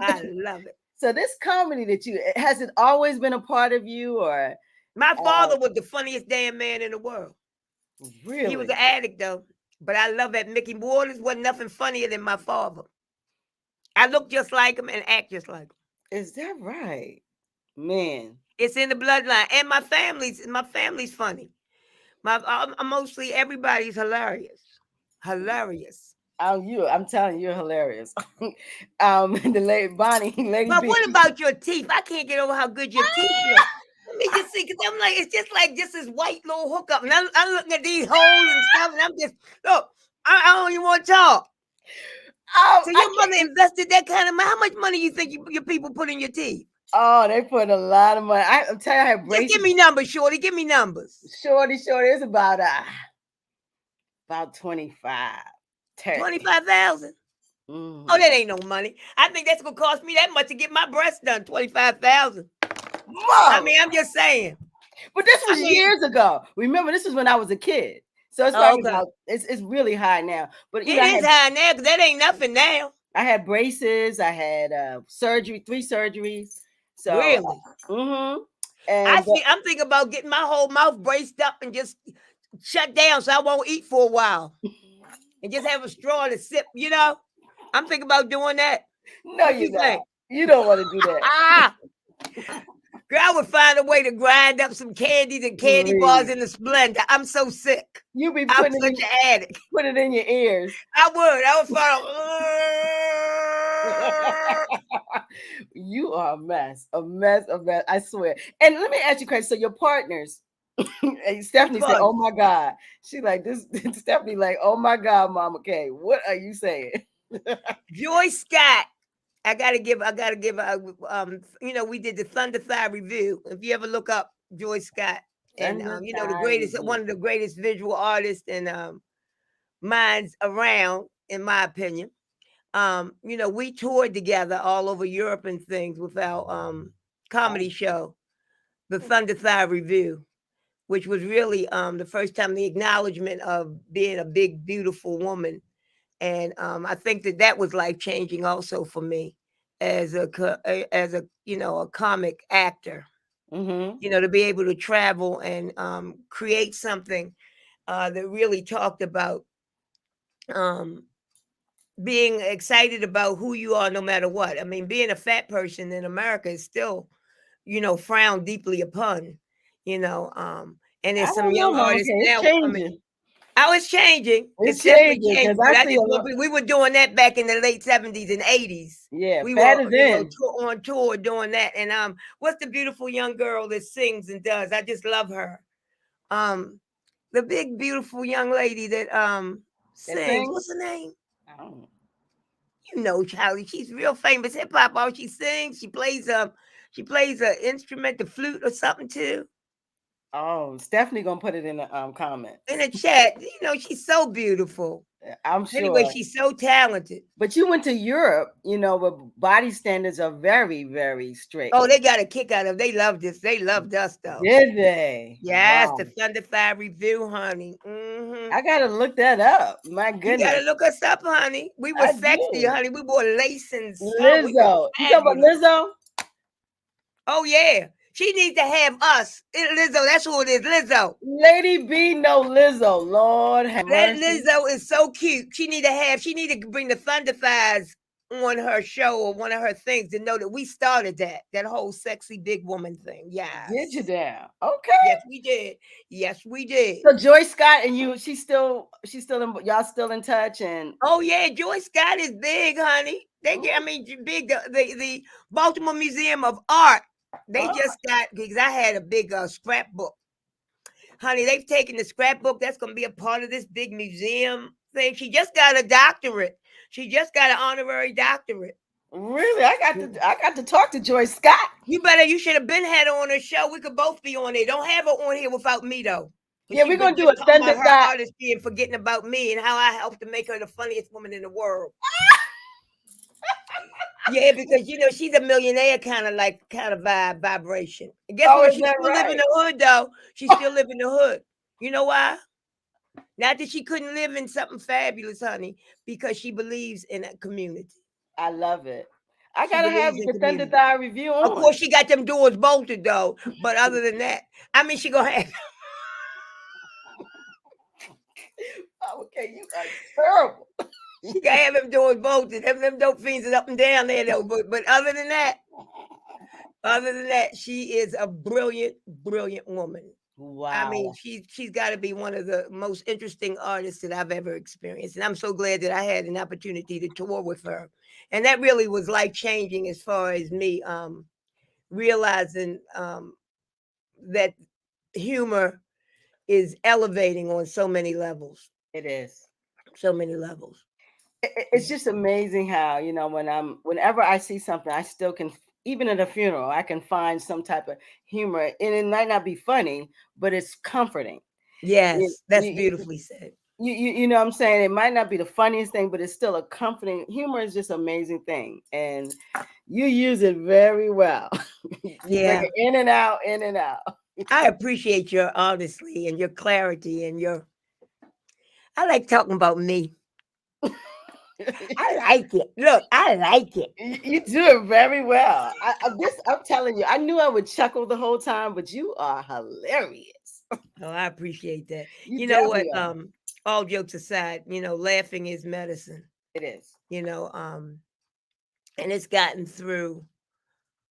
I love it. So this comedy that you has it always been a part of you, or My uh, father was the funniest damn man in the world. He was really? an addict though. But I love that Mickey Waters wasn't nothing funnier than my father. I look just like him and act just like him. Is that right, man? It's in the bloodline. And my family's funny. Mostly everybody's hilarious. Hilarious. I'm telling you, you're hilarious. The lady Bonnie, Lady But B. what about your teeth? I can't get over how good your teeth look. Let me just see, because I'm like, it's just like just this white little hookup. And I'm looking at these holes and stuff, and I'm just, look, I don't even want to talk. So your mother invested that kind of money. How much money you think your people put in your teeth? Oh, they put a lot of money. I'm telling you, I have braces. Just give me numbers, Shorty. Give me numbers. Shorty, it's about 25. 25,000. Mm. Oh, that ain't no money. I think that's gonna cost me that much to get my breasts done. 25,000. I mean, I'm just saying. But this was years ago. Remember, this was when I was a kid. So it's probably about, it's really high now. But it is high now because that ain't nothing now. I had braces. I had surgery, 3 surgeries. So really, and I'm thinking about getting my whole mouth braced up and just shut down so I won't eat for a while, and just have a straw to sip. You know, I'm thinking about doing that. No, you don't. You don't want to do that. Girl, I would find a way to grind up some candies and candy bars in the blender. I'm so sick. You be I'm such an addict. Put it in your ears. I would find. You are a mess. I swear. And let me ask you a question. So your partners, Stephanie said, "Oh my God." She like this. Stephanie like, "Oh my God, Mama K, what are you saying?" Joy Scott. I gotta give you know, we did the thrU review. If you ever look up Joy Scott, and you know, one of the greatest visual artists and minds around, in my opinion. You know, we toured together all over Europe and things with our comedy show, the thrU review, which was really the first time the acknowledgement of being a big, beautiful woman. And I think that was life changing also for me as a you know, a comic actor. You know, to be able to travel and create something that really talked about being excited about who you are no matter what. I mean, being a fat person in America is still, you know, frowned deeply upon. You know, and there's some young artists now coming. Oh, it's changing. It's definitely changing. But we were doing that back in the late 70s and 80s. Yeah, we were on tour doing that. And what's the beautiful young girl that sings and does? I just love her. The big beautiful young lady that sings. What's her name? I don't know. You know, Charlie. She's real famous hip hop. Oh, she sings. She plays an instrument, the flute or something too. Oh, Stephanie gonna put it in the comments. In the chat. You know, she's so beautiful. I'm sure. Anyway, she's so talented. But you went to Europe, you know, where body standards are very, very strict. Oh, they got a kick out of it. They loved this. They loved us, though. Did they? Yes, wow. The thrU review, honey. I gotta look that up. My goodness. You gotta look us up, honey. We were sexy, honey. We wore lace and Lizzo. You talking about Lizzo? Oh, yeah. She needs to have us. Lizzo, that's who it is. Lizzo. Lady B, no Lizzo. Lord have mercy. That Lizzo is so cute. She need to bring the Thunderfies on her show or one of her things to know that we started that whole sexy big woman thing. Yeah. Did you down? Okay. Yes, we did. Yes, we did. So Joy Scott and you, she's still y'all still in touch? And oh yeah, Joy Scott is big, honey. Big. The Baltimore Museum of Art. They just got, because I had a big scrapbook. Honey, they've taken the scrapbook. That's going to be a part of this big museum thing. She just got a doctorate. She just got an honorary doctorate. Really? I got to talk to Joy Scott. You should have been had her on the show. We could both be on there. Don't have her on here without me though. Yeah, She we're been gonna do just a talking Thunder about her Thigh. artistry and forgetting about me and how I helped to make her the funniest woman in the world. Yeah, because she's a millionaire kind of vibration. And guess Oh, what? is She that still live in right? the hood though. She still live in the hood. You know why? Not that she couldn't live in something fabulous, honey, because she believes in a community. I love it. I She gotta have believes in the Thunder community. Thigh review Of on. course, she got them doors bolted though. But other than that, I mean, she gonna have. Okay, you are terrible. She gotta have them doors bolted. Them dope fiends is up and down there though. But other than that, she is a brilliant, brilliant woman. I mean, Wow. she's got to be one of the most interesting artists that I've ever experienced, and I'm so glad that I had an opportunity to tour with her, and that really was life changing as far as me realizing that humor is elevating on so many levels, It is. so many levels. It's just amazing how, whenever I see something, I still can, even at a funeral, I can find some type of humor, and it might not be funny, but it's comforting. You, Yes, that's you, beautifully said. you know what I'm saying? It might not be the funniest thing, but it's still a comforting. Humor is just an amazing thing, and you use it very well. You bring Yeah, it in and out, in and out. I appreciate your honesty and your clarity and your. I like talking about me. I like it. Look, I like it. You do it very well. I'm telling you, I knew I would chuckle the whole time, but you are hilarious. Oh, I appreciate that. You You know what? definitely are. All jokes aside, laughing is medicine. It is. You know, and it's gotten through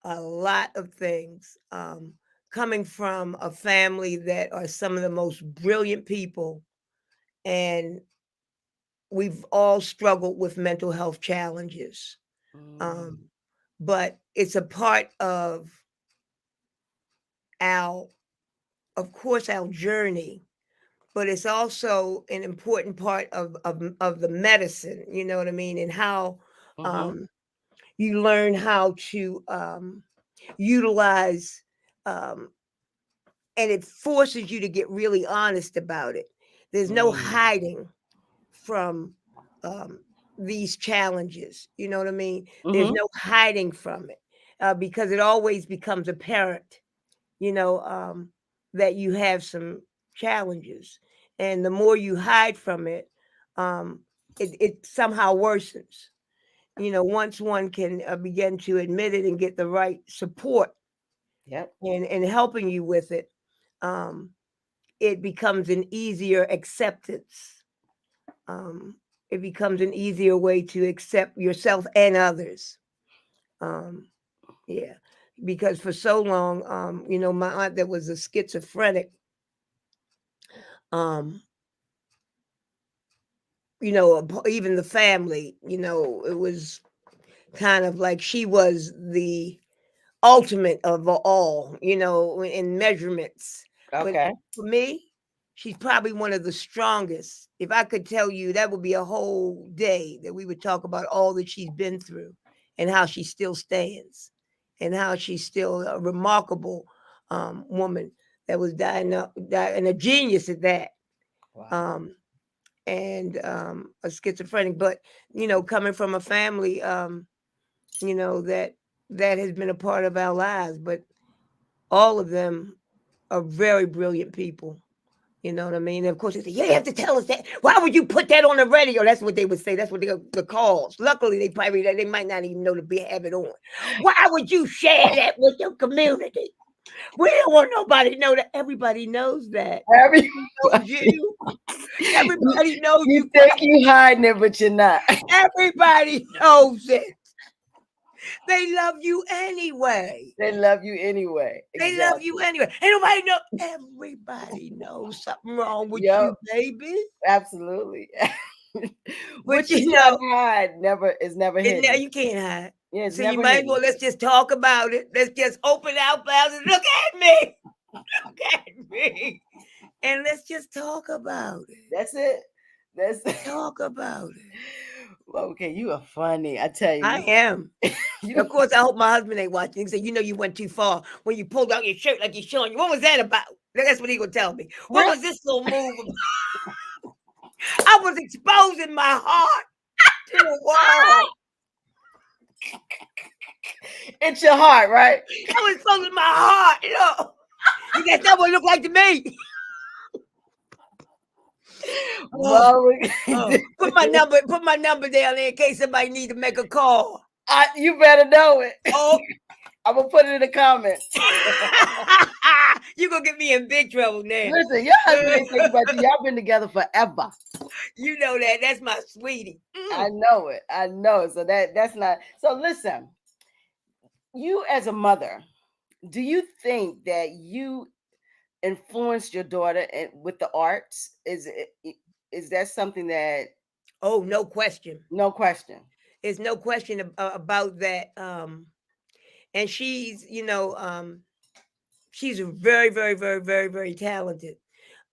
a lot of things. Coming from a family that are some of the most brilliant people, and we've all struggled with mental health challenges. Mm. Um, but it's a part of our, of course, our journey, but it's also an important part of the medicine, you know what I mean? And how Mm-hmm. um, you learn how to utilize, um, and it forces you to get really honest about it. There's no Mm. hiding from um, these challenges. You know what I mean? There's Mm-hmm. no hiding from it because it always becomes apparent, you know, that you have some challenges. And the more you hide from it, um, it somehow worsens. Once one can begin to admit it and get the right support Yep. and helping you with it, um, it becomes an easier acceptance. Um, it becomes an easier way to accept yourself and others. Um, yeah, because for so long, my aunt that was a schizophrenic, um, even the family, it was kind of like she was the ultimate of all, in measurements. But Okay. for me, she's probably one of the strongest. If I could tell you, that would be a whole day that we would talk about all that she's been through and how she still stands and how she's still a remarkable woman that was and a genius at that. Wow. Um, and a schizophrenic, but coming from a family, that has been a part of our lives, but all of them are very brilliant people. You know what I mean? And of course, they say, "You have to tell us that. Why would you put that on the radio?" That's what they would say. That's what the calls. Luckily, they might not even know to have it on. Why would you share that with your community? We don't want nobody to know that. Everybody knows that. Everybody, Knows you. Everybody knows you you. think you hiding it, but you're not. Everybody knows it. They love you anyway. They love you anyway. They love Exactly. you anyway. Ain't nobody know. Everybody knows something wrong with Yep. you, baby. Absolutely. But What you try to hide is never hidden. you can't hide. Yeah, it's So you never might as well hidden. let's just talk about it. Let's just open our mouths and look at me. Look at me. And let's just talk about it. That's it. That's it. Talk about it. Okay, you are funny. I tell I you, am. you Of course, I hope my husband ain't watching. He say, "You know, you went too far when you pulled out your shirt like you're showing you. What was that about?" That's what he gonna tell me. What really was this little move about? I was exposing my heart to the world. it's your heart, right? I was exposing my heart. You know, he said, "That's what it looked like to me." Oh, Well, oh. Put my number down there in case somebody need to make a call. you better know it. Oh. I'm gonna put it in the comments. You gonna get me in big trouble now. Listen, your husband ain't thinking about you. Y'all been together forever. You know that. That's my sweetie. I know it. I know it. So that's not. So listen, you as a mother, do you think that you influenced your daughter with the arts? Is that something that? Oh, no question. No question. There's no question about that. And she's, she's very, very, very, very, very talented.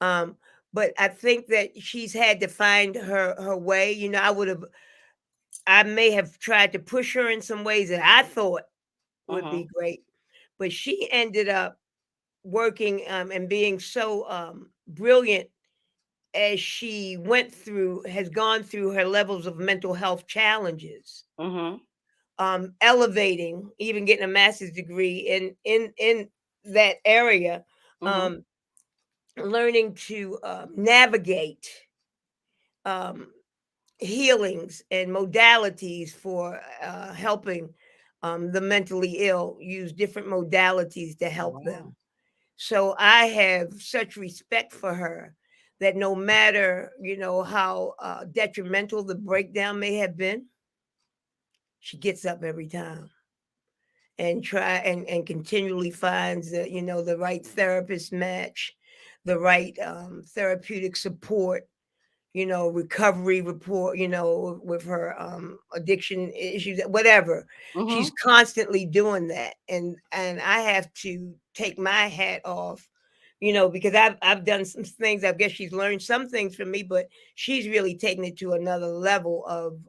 Um, but I think that she's had to find her way. I may have tried to push her in some ways that I thought would be great, but she ended up working and being so brilliant as she has gone through her levels of mental health challenges, elevating, even getting a master's degree in that area, um, learning to navigate um, healings and modalities for helping the mentally ill, use different modalities to help them. So I have such respect for her that no matter, how detrimental the breakdown may have been, she gets up every time and and continually finds the right therapist match, the right therapeutic support, recovery report, with her addiction issues, whatever. She's constantly doing that. And I have to take my hat off, because I've done some things. I guess she's learned some things from me, but she's really taken it to another level of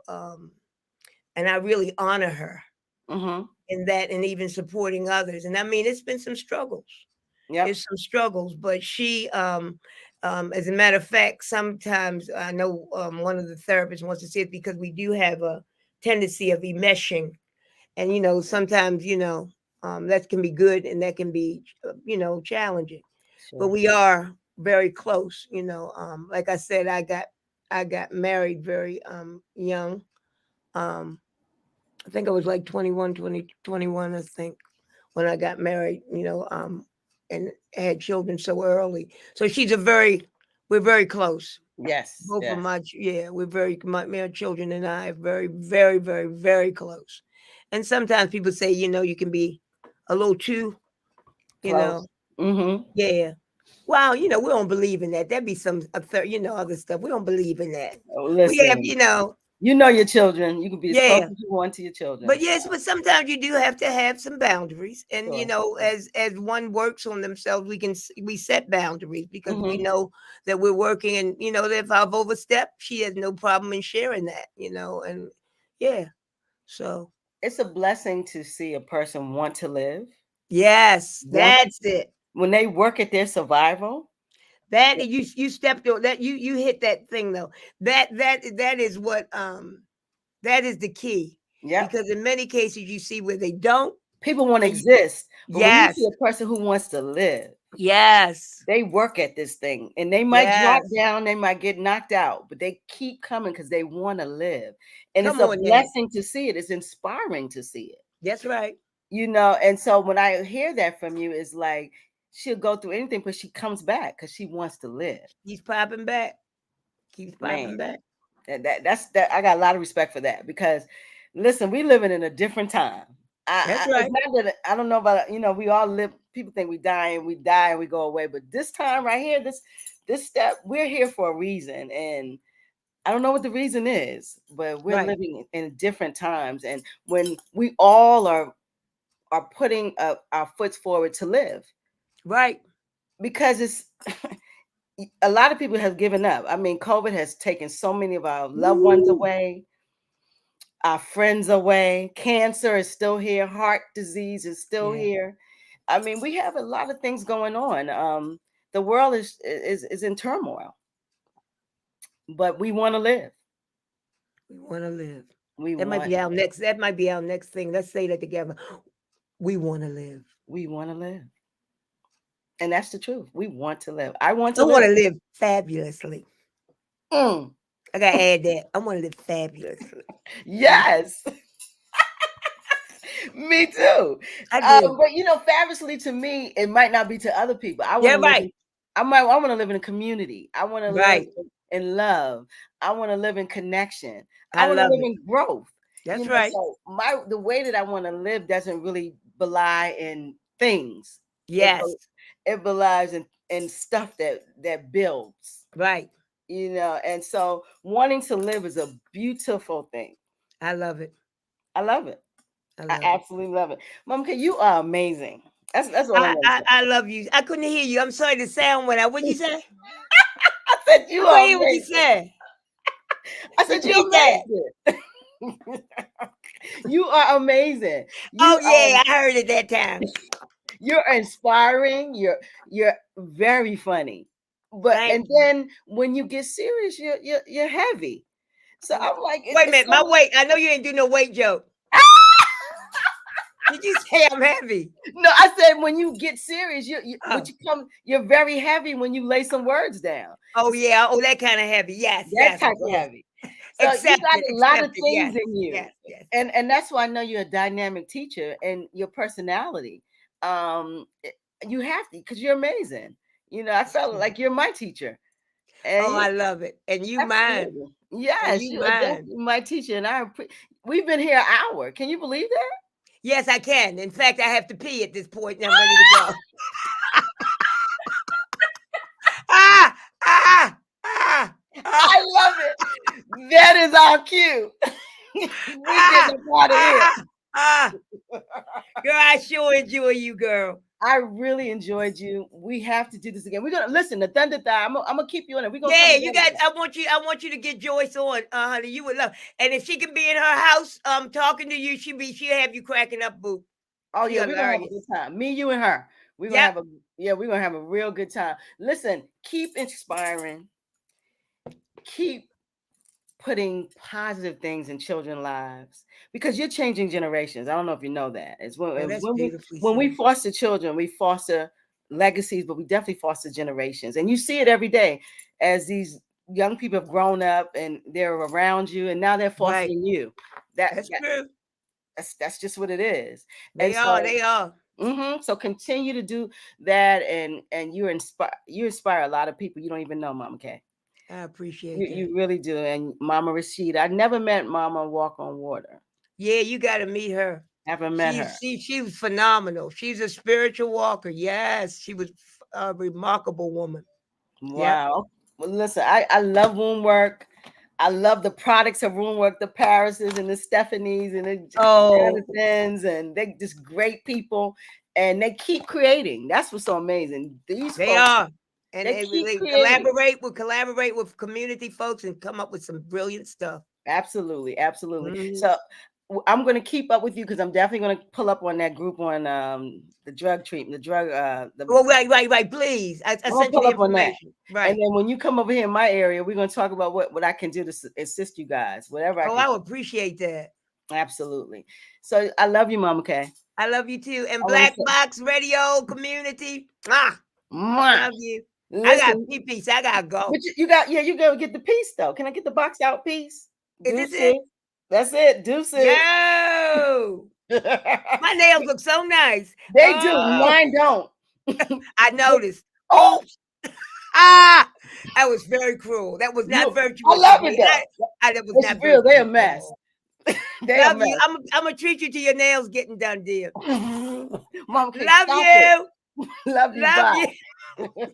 and I really honor her in that, and even supporting others. And I mean, it's been some struggles. Yep. It's some struggles, but she as a matter of fact, sometimes I know one of the therapists wants to see it because we do have a tendency of enmeshing. And, sometimes, that can be good and that can be, challenging. But Sure. we are very close, like I said, I got married very young. Um, I think I was like 21, I think, when I got married, and had children so early. So we're very close. Yes. Both of Yes. we're my children and I are very, very, very, very close. And sometimes people say, you can be a little too, you know, Close. Mm-hmm. yeah. Well, we don't believe in that. There'd be some, other stuff. We don't believe in that. Oh, We have, listen, you know your children. You can be as close yeah. as you want to your children. But yes, but sometimes you do have to have some boundaries, and Sure. as one works on themselves, we set boundaries because we Mm-hmm. know that we're working, and that if I've overstepped, she has no problem in sharing that, and yeah, so It's a blessing to see a person want to live, yes, want that's it. when they work at their survival. That you stepped on that, you hit that thing though. That is what that is the key, Yep. because in many cases you see where they don't. People want to And exist, but when you see yes, a person who wants to live, yes, they work at this thing and they might drop yes. down, they might get knocked out, but they keep coming because they want to live. And it's Come a on now. blessing to see it. It's inspiring to see it. That's right. And so when I hear that from you, it's like she'll go through anything, but she comes back because she wants to live. Keeps popping back. Keeps popping Man, back. that's that. I got a lot of respect for that because, listen, we living in a different time. That's It's right. not that I don't know about we all live. People think we die and we go away, but this time right here, this step, we're here for a reason, and I don't know what the reason is, but we're Right. living in different times, and when we all are putting our foots forward to live, Right. because it's a lot of people have given up. I mean, COVID has taken so many of our loved ones Woo. away. our friends away. Cancer is still here. Heart disease is still Yeah. here. I mean, we have a lot of things going on. The world is in turmoil, but we want to live. We want to live. We That might want be our next. That might be our next thing. Let's say that together. We want to live. we want to live, and that's the truth. We want to live. I want I to want live. to live fabulously. Mm, I gotta add that. I want to live fabulously. yes, me too. I do. But fabulously to me, it might not be to other people. I want Yeah, to live. right. I want to live in a community. I want to live Right. in love. I want to live in connection. I I want to love live it. in growth. That's right. So the way that I want to live doesn't really belie in things. It Yes. it belies in stuff that builds. Right. And so wanting to live is a beautiful thing. I love it. I love it. I I love it. absolutely love it. Mom, you are amazing. That's what I I, want to I say. I love you. I couldn't hear you. I'm sorry. The sound went out. What'd you say? I said you I couldn't are hear what you amazing. said. I said Repeat you're that. amazing. You are amazing. Oh yeah, I heard it that time. You're inspiring. You're very funny. Thank And you. then when you get serious, you're heavy. So I'm like, Wait a it's minute. My so. weight. I know you ain't do no weight joke. Did you say I'm heavy? No, I said when you get serious, Oh. you're very heavy when you lay some words down. Oh yeah. Oh, that kind of heavy. Yes. That Yes. type of Yes. heavy. So you got Accepted. a lot of Accepted. things Yes. in you. Yes. Yes. And that's why I know you're a dynamic teacher and your personality. Um, you have to, because you're amazing. I felt like you're my teacher. And Oh, I love it. And you mine. absolutely. And Yes, you you are mine. definitely my teacher. And we've been here an hour. Can you believe that? Yes, I can. In fact, I have to pee at this point and I'm ready to go. ah, ah, ah, I ah, love it. That is our cue. We ah, getting a part of here. ah. Girl, I sure enjoy you, girl. I really enjoyed you. We have to do this again. We're gonna listen to Thunder Thigh. I'm gonna keep you on it. We're gonna come Yeah, you together guys. again. I want you to get Joyce on, honey. You would love. And if she can be in her house, talking to you, she'll have you cracking up, boo. Oh She yeah, we're gonna have a hilarious. good time. Me, you, and her. We're gonna Yep. have we're gonna have a real good time. Listen, keep inspiring, keep putting positive things in children's lives because you're changing generations. I don't know if you know that. It's Oh, that's when beautifully we said. foster children, we foster legacies, but we definitely foster generations. And you see it every day as these young people have grown up and they're around you, and now they're Right. fostering you. That, That's that true. that's just what it is. And They are. so They are. so continue to do that, and you inspire a lot of people you don't even know, Mama K. I appreciate that. You really do. And Mama Rashida, I never met Mama Walk on Water. Yeah, you got to meet her. Never met her. She was phenomenal. She's a spiritual walker. Yes, she was a remarkable woman. Yeah. Wow. Well, listen, I love Wombwork. I love the products of Wombwork, the Parises and the Stephanies and the Oh, Jonathans, and they just great people. And they keep creating. That's what's so amazing. These they folks, are. And they keep they creating. collaborate with community folks and come up with some brilliant stuff. Absolutely, absolutely. Mhm. So I'm going to keep up with you because I'm definitely going to pull up on that group on the drug treatment, Well, right. Please, I I'm gonna sent you pull the up on that. information. Right. And then when you come over here in my area, we're going to talk about what I can do to assist you guys, whatever I Oh, can I do. appreciate that. Absolutely. So I love you, Mama K. I love you too. And I wanna Black Box Radio community. Mwah. Love you. I got Listen, pee-pee, so I gotta go. but you got you go get the piece though. Can I get the box out piece? Is this it? Deuces. That's it. Deuces. Yo! My nails look so nice. They do. Mine don't. I noticed. Oh, Oops. That was very cruel. That was not virtuous. I love of it me. though. That was It's not real. They a virtuous at mess. all. They a Love mess. you. I'm gonna treat you to your nails getting done, dear. Mama K, Love stop you. it. Love you. Love Bye. you.